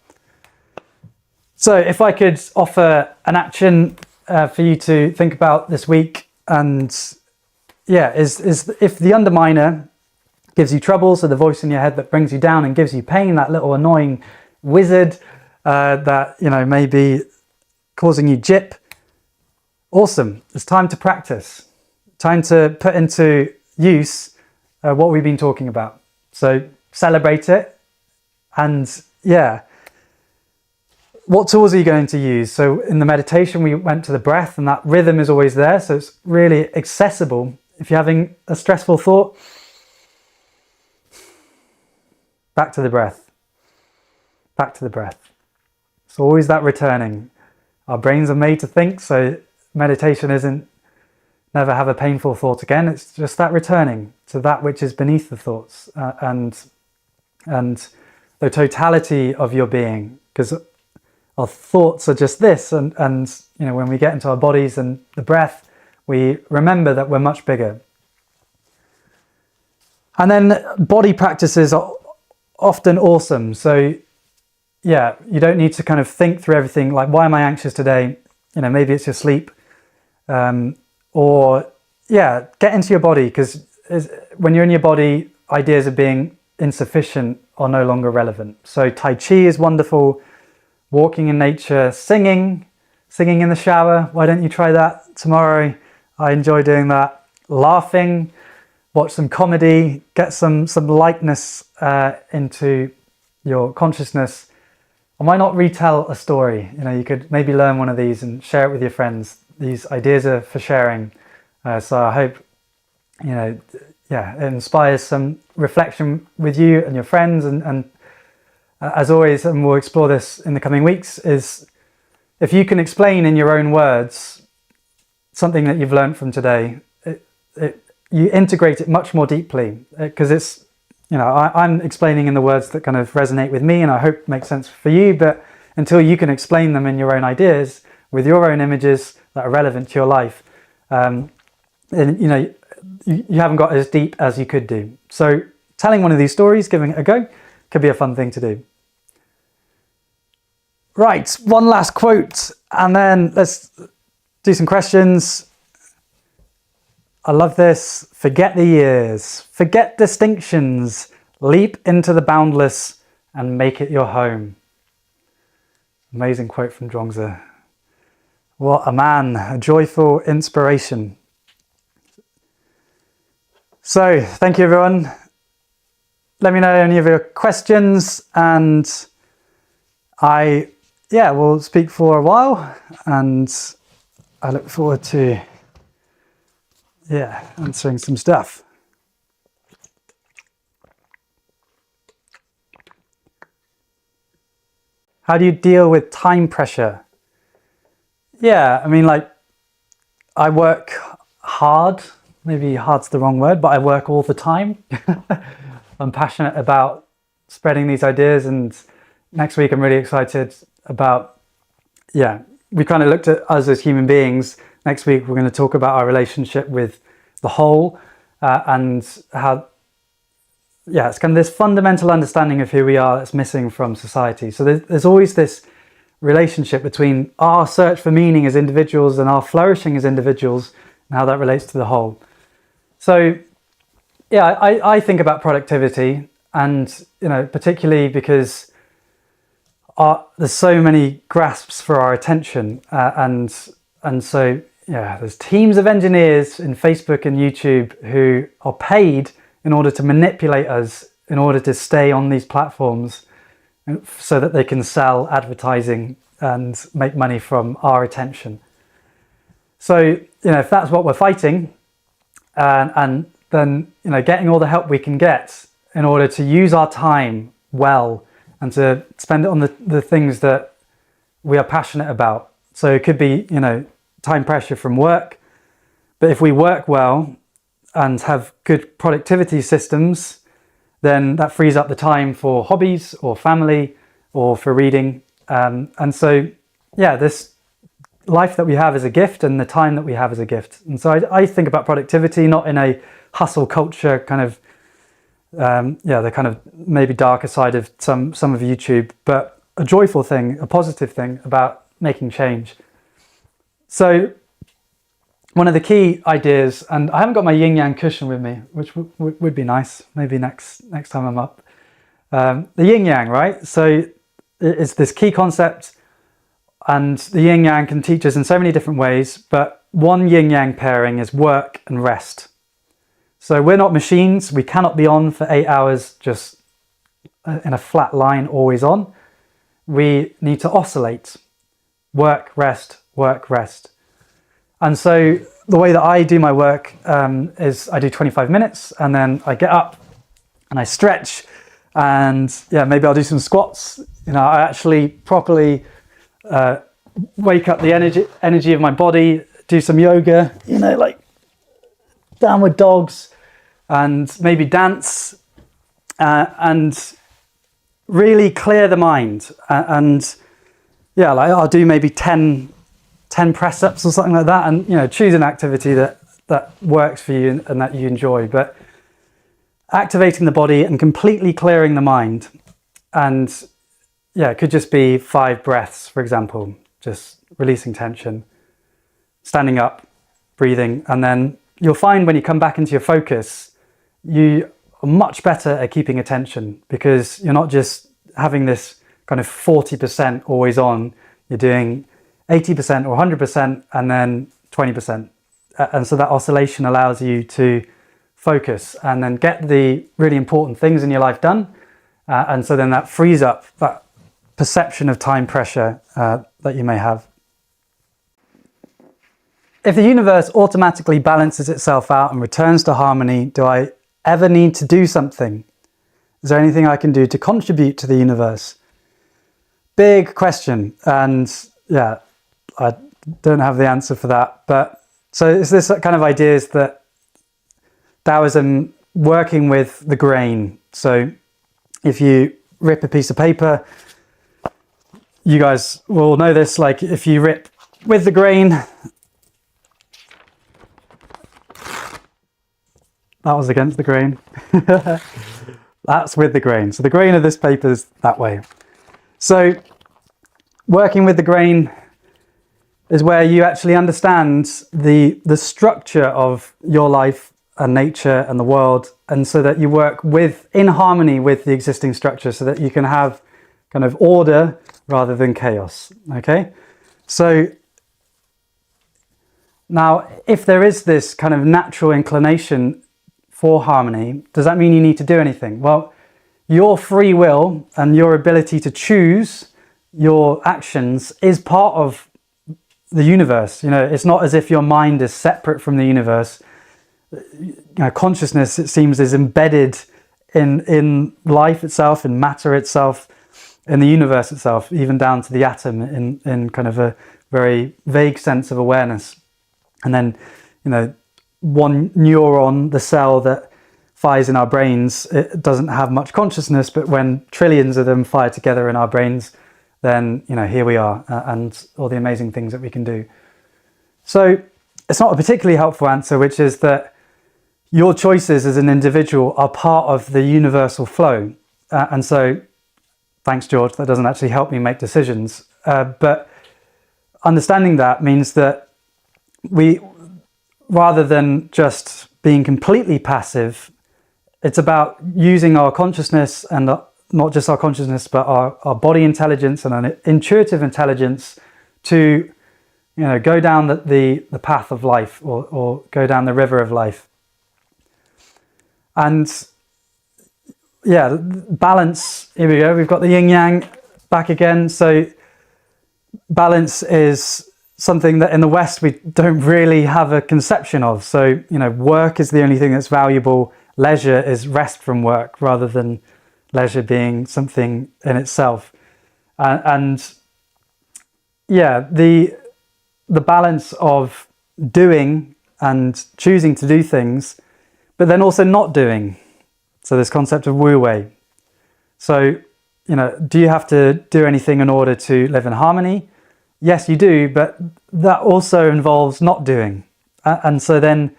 So if I could offer an action for you to think about this week, and yeah, is if the underminer gives you trouble, so the voice in your head that brings you down and gives you pain, that little annoying wizard that, you know, may be causing you jip, awesome. It's time to practice. Time to put into use what we've been talking about. So celebrate it. And yeah, what tools are you going to use? So in the meditation, we went to the breath, and that rhythm is always there. So it's really accessible. If you're having a stressful thought, back to the breath, back to the breath. It's always that returning. Our brains are made to think, so meditation isn't never have a painful thought again. It's just that returning to that which is beneath the thoughts and the totality of your being, because our thoughts are just this, and you know, when we get into our bodies and the breath, we remember that we're much bigger. And then body practices are often awesome. So yeah, you don't need to kind of think through everything like, why am I anxious today? You know, maybe it's your sleep, or yeah, get into your body, because when you're in your body, ideas of being insufficient are no longer relevant. So Tai Chi is wonderful. Walking in nature, singing in the shower. Why don't you try that tomorrow? I enjoy doing that. Laughing, watch some comedy, get some lightness into your consciousness. Or why not retell a story? You know, you could maybe learn one of these and share it with your friends. These ideas are for sharing. So I hope, you know, yeah, it inspires some reflection with you and your friends. And as always, and we'll explore this in the coming weeks, is if you can explain in your own words something that you've learned from today, you integrate it much more deeply, because it's, you know, I'm explaining in the words that kind of resonate with me and I hope make sense for you, but until you can explain them in your own ideas with your own images that are relevant to your life, and you know, you haven't got as deep as you could do. So telling one of these stories, giving it a go, could be a fun thing to do. Right, one last quote, and then let's do some questions. I love this. Forget the years, forget distinctions, leap into the boundless and make it your home. Amazing quote from Zhuangzi. What a man, a joyful inspiration. So, thank you everyone. Let me know any of your questions, and we'll speak for a while, and I look forward to answering some stuff. How do you deal with time pressure? Yeah, I mean, like, I work hard. Maybe hard's the wrong word, but I work all the time. I'm passionate about spreading these ideas, and next week I'm really excited about, we kind of looked at us as human beings. Next week we're going to talk about our relationship with the whole, and how, it's kind of this fundamental understanding of who we are that's missing from society. So there's always this relationship between our search for meaning as individuals and our flourishing as individuals, and how that relates to the whole. So I think about productivity, and you know, particularly because there's so many grasps for our attention, and so there's teams of engineers in Facebook and YouTube who are paid in order to manipulate us in order to stay on these platforms, so that they can sell advertising and make money from our attention. So, you know, if that's what we're fighting, and then, you know, getting all the help we can get in order to use our time well and to spend it on the things that we are passionate about. So it could be, you know, time pressure from work, but if we work well and have good productivity systems, then that frees up the time for hobbies or family or for reading. And so, yeah, this life that we have is a gift, and the time that we have is a gift. And so I think about productivity not in a hustle culture kind of, the kind of maybe darker side of some of YouTube, but a joyful thing, a positive thing about making change. So one of the key ideas, and I haven't got my yin yang cushion with me, which would be nice, maybe next time I'm up. The yin yang, right? So it's this key concept, and the yin yang can teach us in so many different ways, but one yin yang pairing is work and rest. So we're not machines. We cannot be on for 8 hours just in a flat line, always on. We need to oscillate. Work, rest, work, rest. And so the way that I do my work is I do 25 minutes, and then I get up and I stretch, and maybe I'll do some squats. I actually properly wake up the energy of my body, do some yoga, like downward dogs, and maybe dance, and really clear the mind. I'll do maybe 10 press-ups or something like that, and choose an activity that works for you and that you enjoy. But activating the body and completely clearing the mind, and it could just be 5 breaths, for example, just releasing tension, standing up, breathing, and then you'll find when you come back into your focus, you are much better at keeping attention, because you're not just having this kind of 40% always on, you're doing 80% or 100% and then 20%. And so that oscillation allows you to focus and then get the really important things in your life done. And so then that frees up that perception of time pressure that you may have. If the universe automatically balances itself out and returns to harmony, do I ever need to do something? Is there anything I can do to contribute to the universe? Big question, and I don't have the answer for that. But so it's this kind of ideas that Taoism working with the grain. So if you rip a piece of paper, you guys will know this, like if you rip with the grain, that was against the grain. That's with the grain. So the grain of this paper is that way. So working with the grain is where you actually understand the structure of your life and nature and the world, and so that you work in harmony with the existing structure, so that you can have kind of order rather than chaos. Okay? So now, if there is this kind of natural inclination for harmony, does that mean you need to do anything? Well, your free will and your ability to choose your actions is part of the universe. It's not as if your mind is separate from the universe. Consciousness, it seems, is embedded in life itself, in matter itself, in the universe itself, even down to the atom, in kind of a very vague sense of awareness. And then, one neuron, the cell that fires in our brains, it doesn't have much consciousness, but when trillions of them fire together in our brains, then, here we are, and all the amazing things that we can do. So it's not a particularly helpful answer, which is that your choices as an individual are part of the universal flow. And so, thanks, George, that doesn't actually help me make decisions. But understanding that means that we, rather than just being completely passive, it's about using our consciousness, and not just our consciousness, but our body intelligence and an intuitive intelligence to, go down the path of life, or go down the river of life. And balance, here we go, we've got the yin yang back again. So balance is something that in the West we don't really have a conception of. So, work is the only thing that's valuable. Leisure is rest from work, rather than leisure being something in itself. The balance of doing and choosing to do things, but then also not doing. So this concept of wu wei. So, do you have to do anything in order to live in harmony? Yes, you do, but that also involves not doing. And so then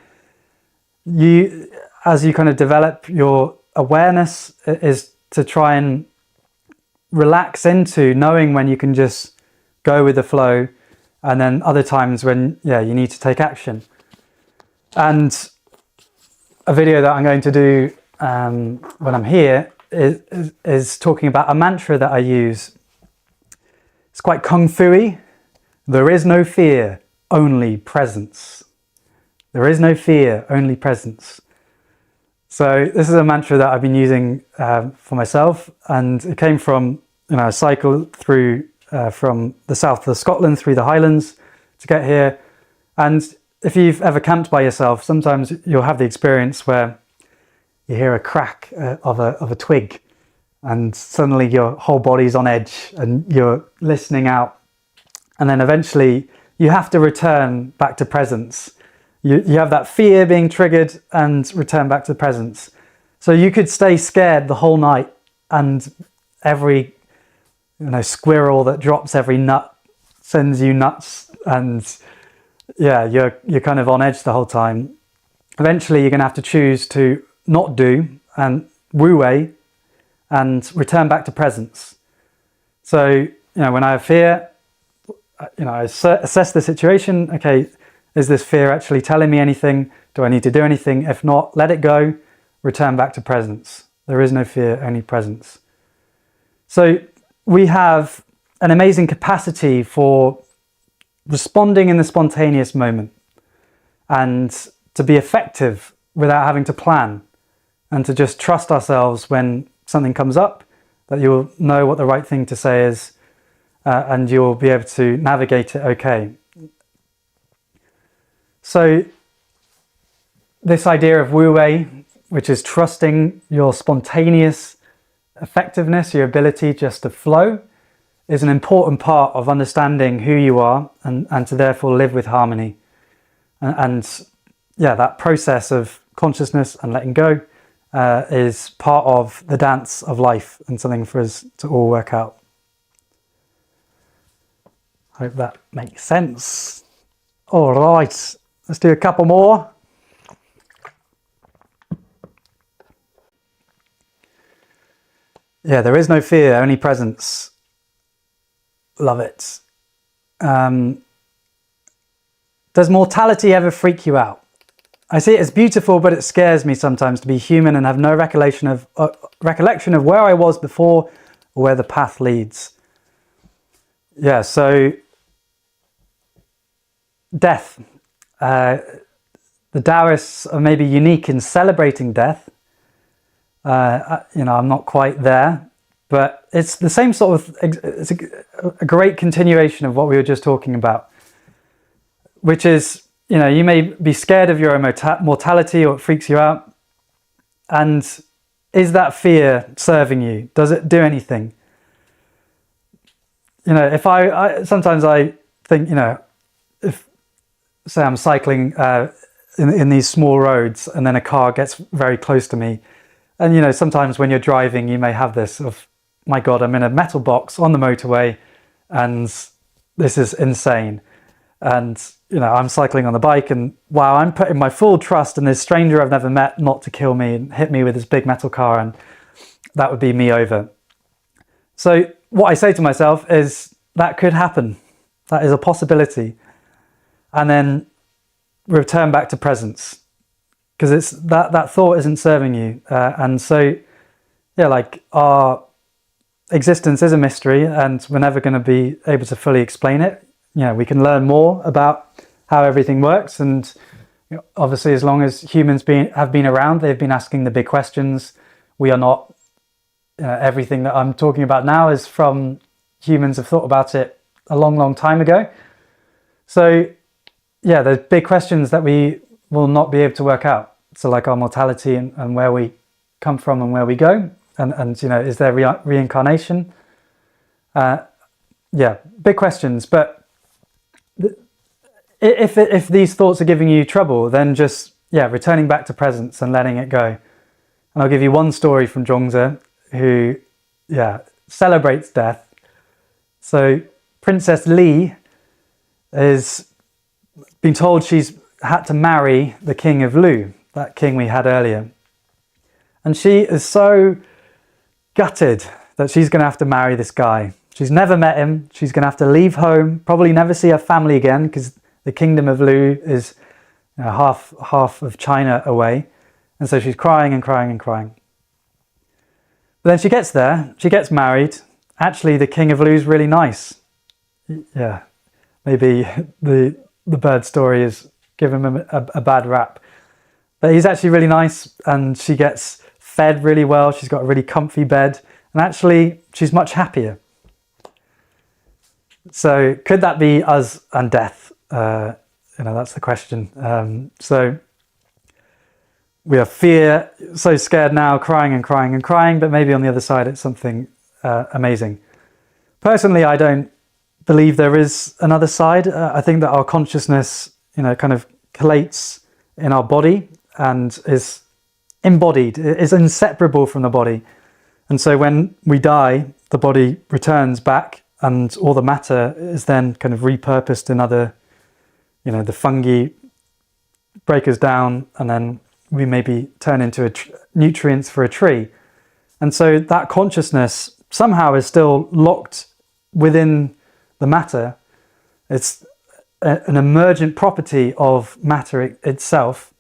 as you kind of develop your awareness, is to try and relax into knowing when you can just go with the flow, and then other times when you need to take action. And a video that I'm going to do when I'm here is talking about a mantra that I use. It's quite kung fu-y. There is no fear, only presence. There is no fear, only presence. So this is a mantra that I've been using for myself, and it came from, I cycled through from the south of Scotland through the Highlands to get here. And if you've ever camped by yourself, sometimes you'll have the experience where you hear a crack of a twig, and suddenly your whole body's on edge and you're listening out. And then eventually you have to return back to presence. You have that fear being triggered and return back to presence. So you could stay scared the whole night, and every squirrel that drops every nut sends you nuts, and you're kind of on edge the whole time. Eventually you're going to have to choose to not do and wu wei and return back to presence. So when I have fear, I assess the situation. Okay, is this fear actually telling me anything? Do I need to do anything? If not, let it go, return back to presence. There is no fear, only presence. So we have an amazing capacity for responding in the spontaneous moment, and to be effective without having to plan, and to just trust ourselves when something comes up, that you'll know what the right thing to say is, and you'll be able to navigate it okay. So this idea of wu wei, which is trusting your spontaneous effectiveness, your ability just to flow, is an important part of understanding who you are, and to therefore live with harmony. And that process of consciousness and letting go is part of the dance of life, and something for us to all work out. Hope that makes sense. All right, let's do a couple more. There is no fear, only presence. Love it. Does mortality ever freak you out? I see it as beautiful, but it scares me sometimes to be human and have no recollection of where I was before or where the path leads. So death. The Taoists are maybe unique in celebrating death. I'm not quite there, but it's the same sort of, it's a great continuation of what we were just talking about, which is, you may be scared of your own mortality, or it freaks you out. And is that fear serving you? Does it do anything? If sometimes I think, if say I'm cycling in these small roads, and then a car gets very close to me, and sometimes when you're driving, you may have this of, my God, I'm in a metal box on the motorway, and this is insane. And I'm cycling on the bike, and wow, I'm putting my full trust in this stranger I've never met not to kill me and hit me with this big metal car, and that would be me over. So what I say to myself is, that could happen. That is a possibility. And then return back to presence, because it's that thought isn't serving you. And so, our existence is a mystery, and we're never going to be able to fully explain it. We can learn more about how everything works, and obviously, as long as humans have been around, they've been asking the big questions. We are not. Everything that I'm talking about now is from humans have thought about it a long, long time ago. So, there's big questions that we will not be able to work out. So, like our mortality and where we come from and where we go, and is there reincarnation? Big questions, but. If these thoughts are giving you trouble, then just returning back to presence and letting it go. And I'll give you one story from Zhuangzi who, celebrates death. So Princess Li is been told she's had to marry the king of Lu, that king we had earlier. And she is so gutted that she's going to have to marry this guy. She's never met him. She's going to have to leave home, probably never see her family again, because the kingdom of Lu is half of China away. And so she's crying and crying and crying. But then she gets there, she gets married. Actually, the king of Lu is really nice. Yeah, maybe the bird story is giving him a bad rap. But he's actually really nice, and she gets fed really well. She's got a really comfy bed, and actually she's much happier. So could that be us and death? That's the question. So we have fear, so scared now, crying and crying and crying, but maybe on the other side it's something amazing. Personally, I don't believe there is another side. I think that our consciousness, kind of collates in our body and is embodied, is inseparable from the body. And so when we die, the body returns back, and all the matter is then kind of repurposed in other, the fungi break us down, and then we maybe turn into nutrients for a tree. And so that consciousness somehow is still locked within the matter. It's an emergent property of matter itself.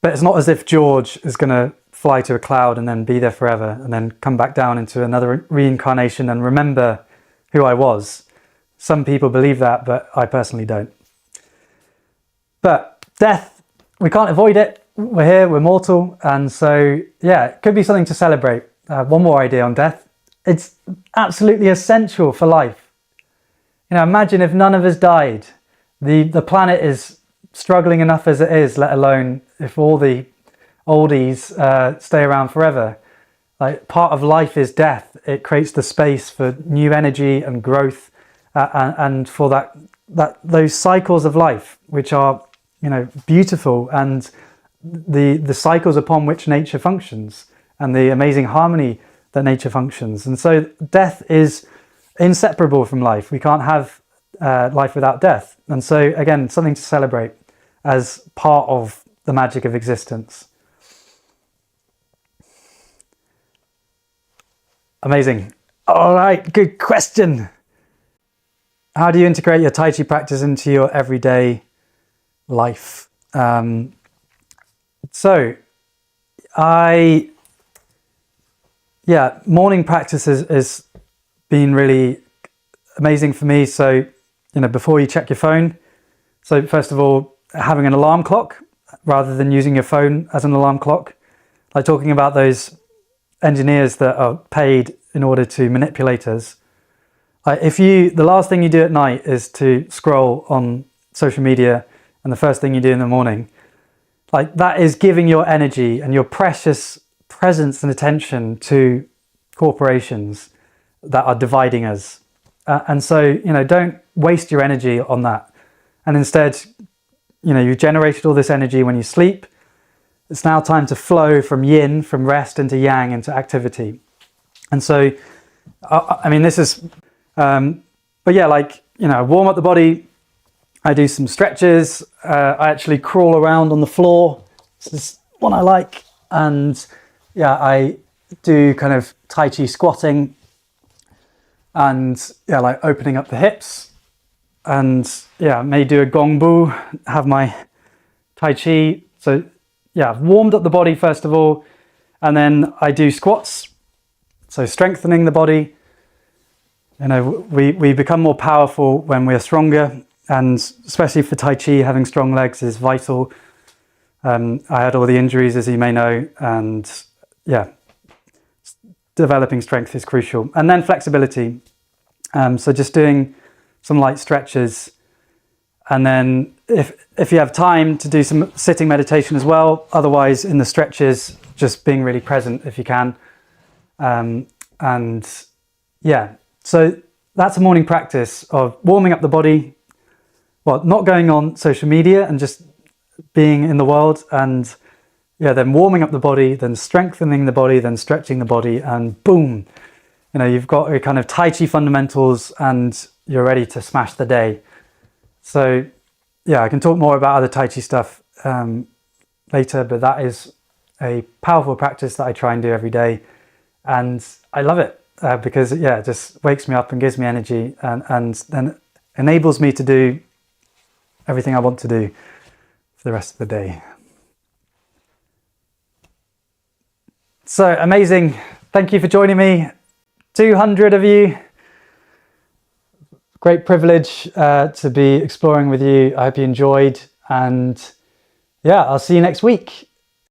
But it's not as if George is going to fly to a cloud and then be there forever and then come back down into another reincarnation and remember who I was. Some people believe that, but I personally don't. But death, we can't avoid it. We're here, we're mortal. And so, it could be something to celebrate. One more idea on death. It's absolutely essential for life. Imagine if none of us died. The planet is struggling enough as it is, let alone if all the oldies stay around forever. Like, part of life is death. It creates the space for new energy and growth, and for those cycles of life, which are beautiful, and the cycles upon which nature functions, and the amazing harmony that nature functions. And so death is inseparable from life. We can't have life without death. And so again, something to celebrate as part of the magic of existence. Amazing. All right, good question. How do you integrate your Tai Chi practice into your everyday life? Morning practice has been really amazing for me. So, before you check your phone, so first of all, having an alarm clock rather than using your phone as an alarm clock, like talking about those engineers that are paid in order to manipulate us. Like, the last thing you do at night is to scroll on social media, and the first thing you do in the morning, like, that is giving your energy and your precious presence and attention to corporations that are dividing us. And so, don't waste your energy on that. And instead, you generated all this energy when you sleep. It's now time to flow from yin, from rest, into yang, into activity. And so, this is, warm up the body. I do some stretches. I actually crawl around on the floor. This is one I like. And I do kind of Tai Chi squatting, and opening up the hips, and may do a Gong Bu, have my Tai Chi. So I've warmed up the body first of all, and then I do squats. So strengthening the body. We become more powerful when we're stronger, and especially for Tai Chi, having strong legs is vital. I had all the injuries, as you may know, and developing strength is crucial. And then flexibility. So just doing some light stretches, and then if you have time to do some sitting meditation as well. Otherwise, in the stretches, just being really present if you can. So that's a morning practice of warming up the body, not going on social media and just being in the world, and yeah, then warming up the body, then strengthening the body, then stretching the body, and boom, you know, you've got your kind of Tai Chi fundamentals and you're ready to smash the day. So yeah, I can talk more about other Tai Chi stuff later, but that is a powerful practice that I try and do every day. And I love it because, yeah, it just wakes me up and gives me energy and then enables me to do everything I want to do for the rest of the day. So amazing. Thank you for joining me. 200 of you. Great privilege to be exploring with you. I hope you enjoyed. And yeah, I'll see you next week.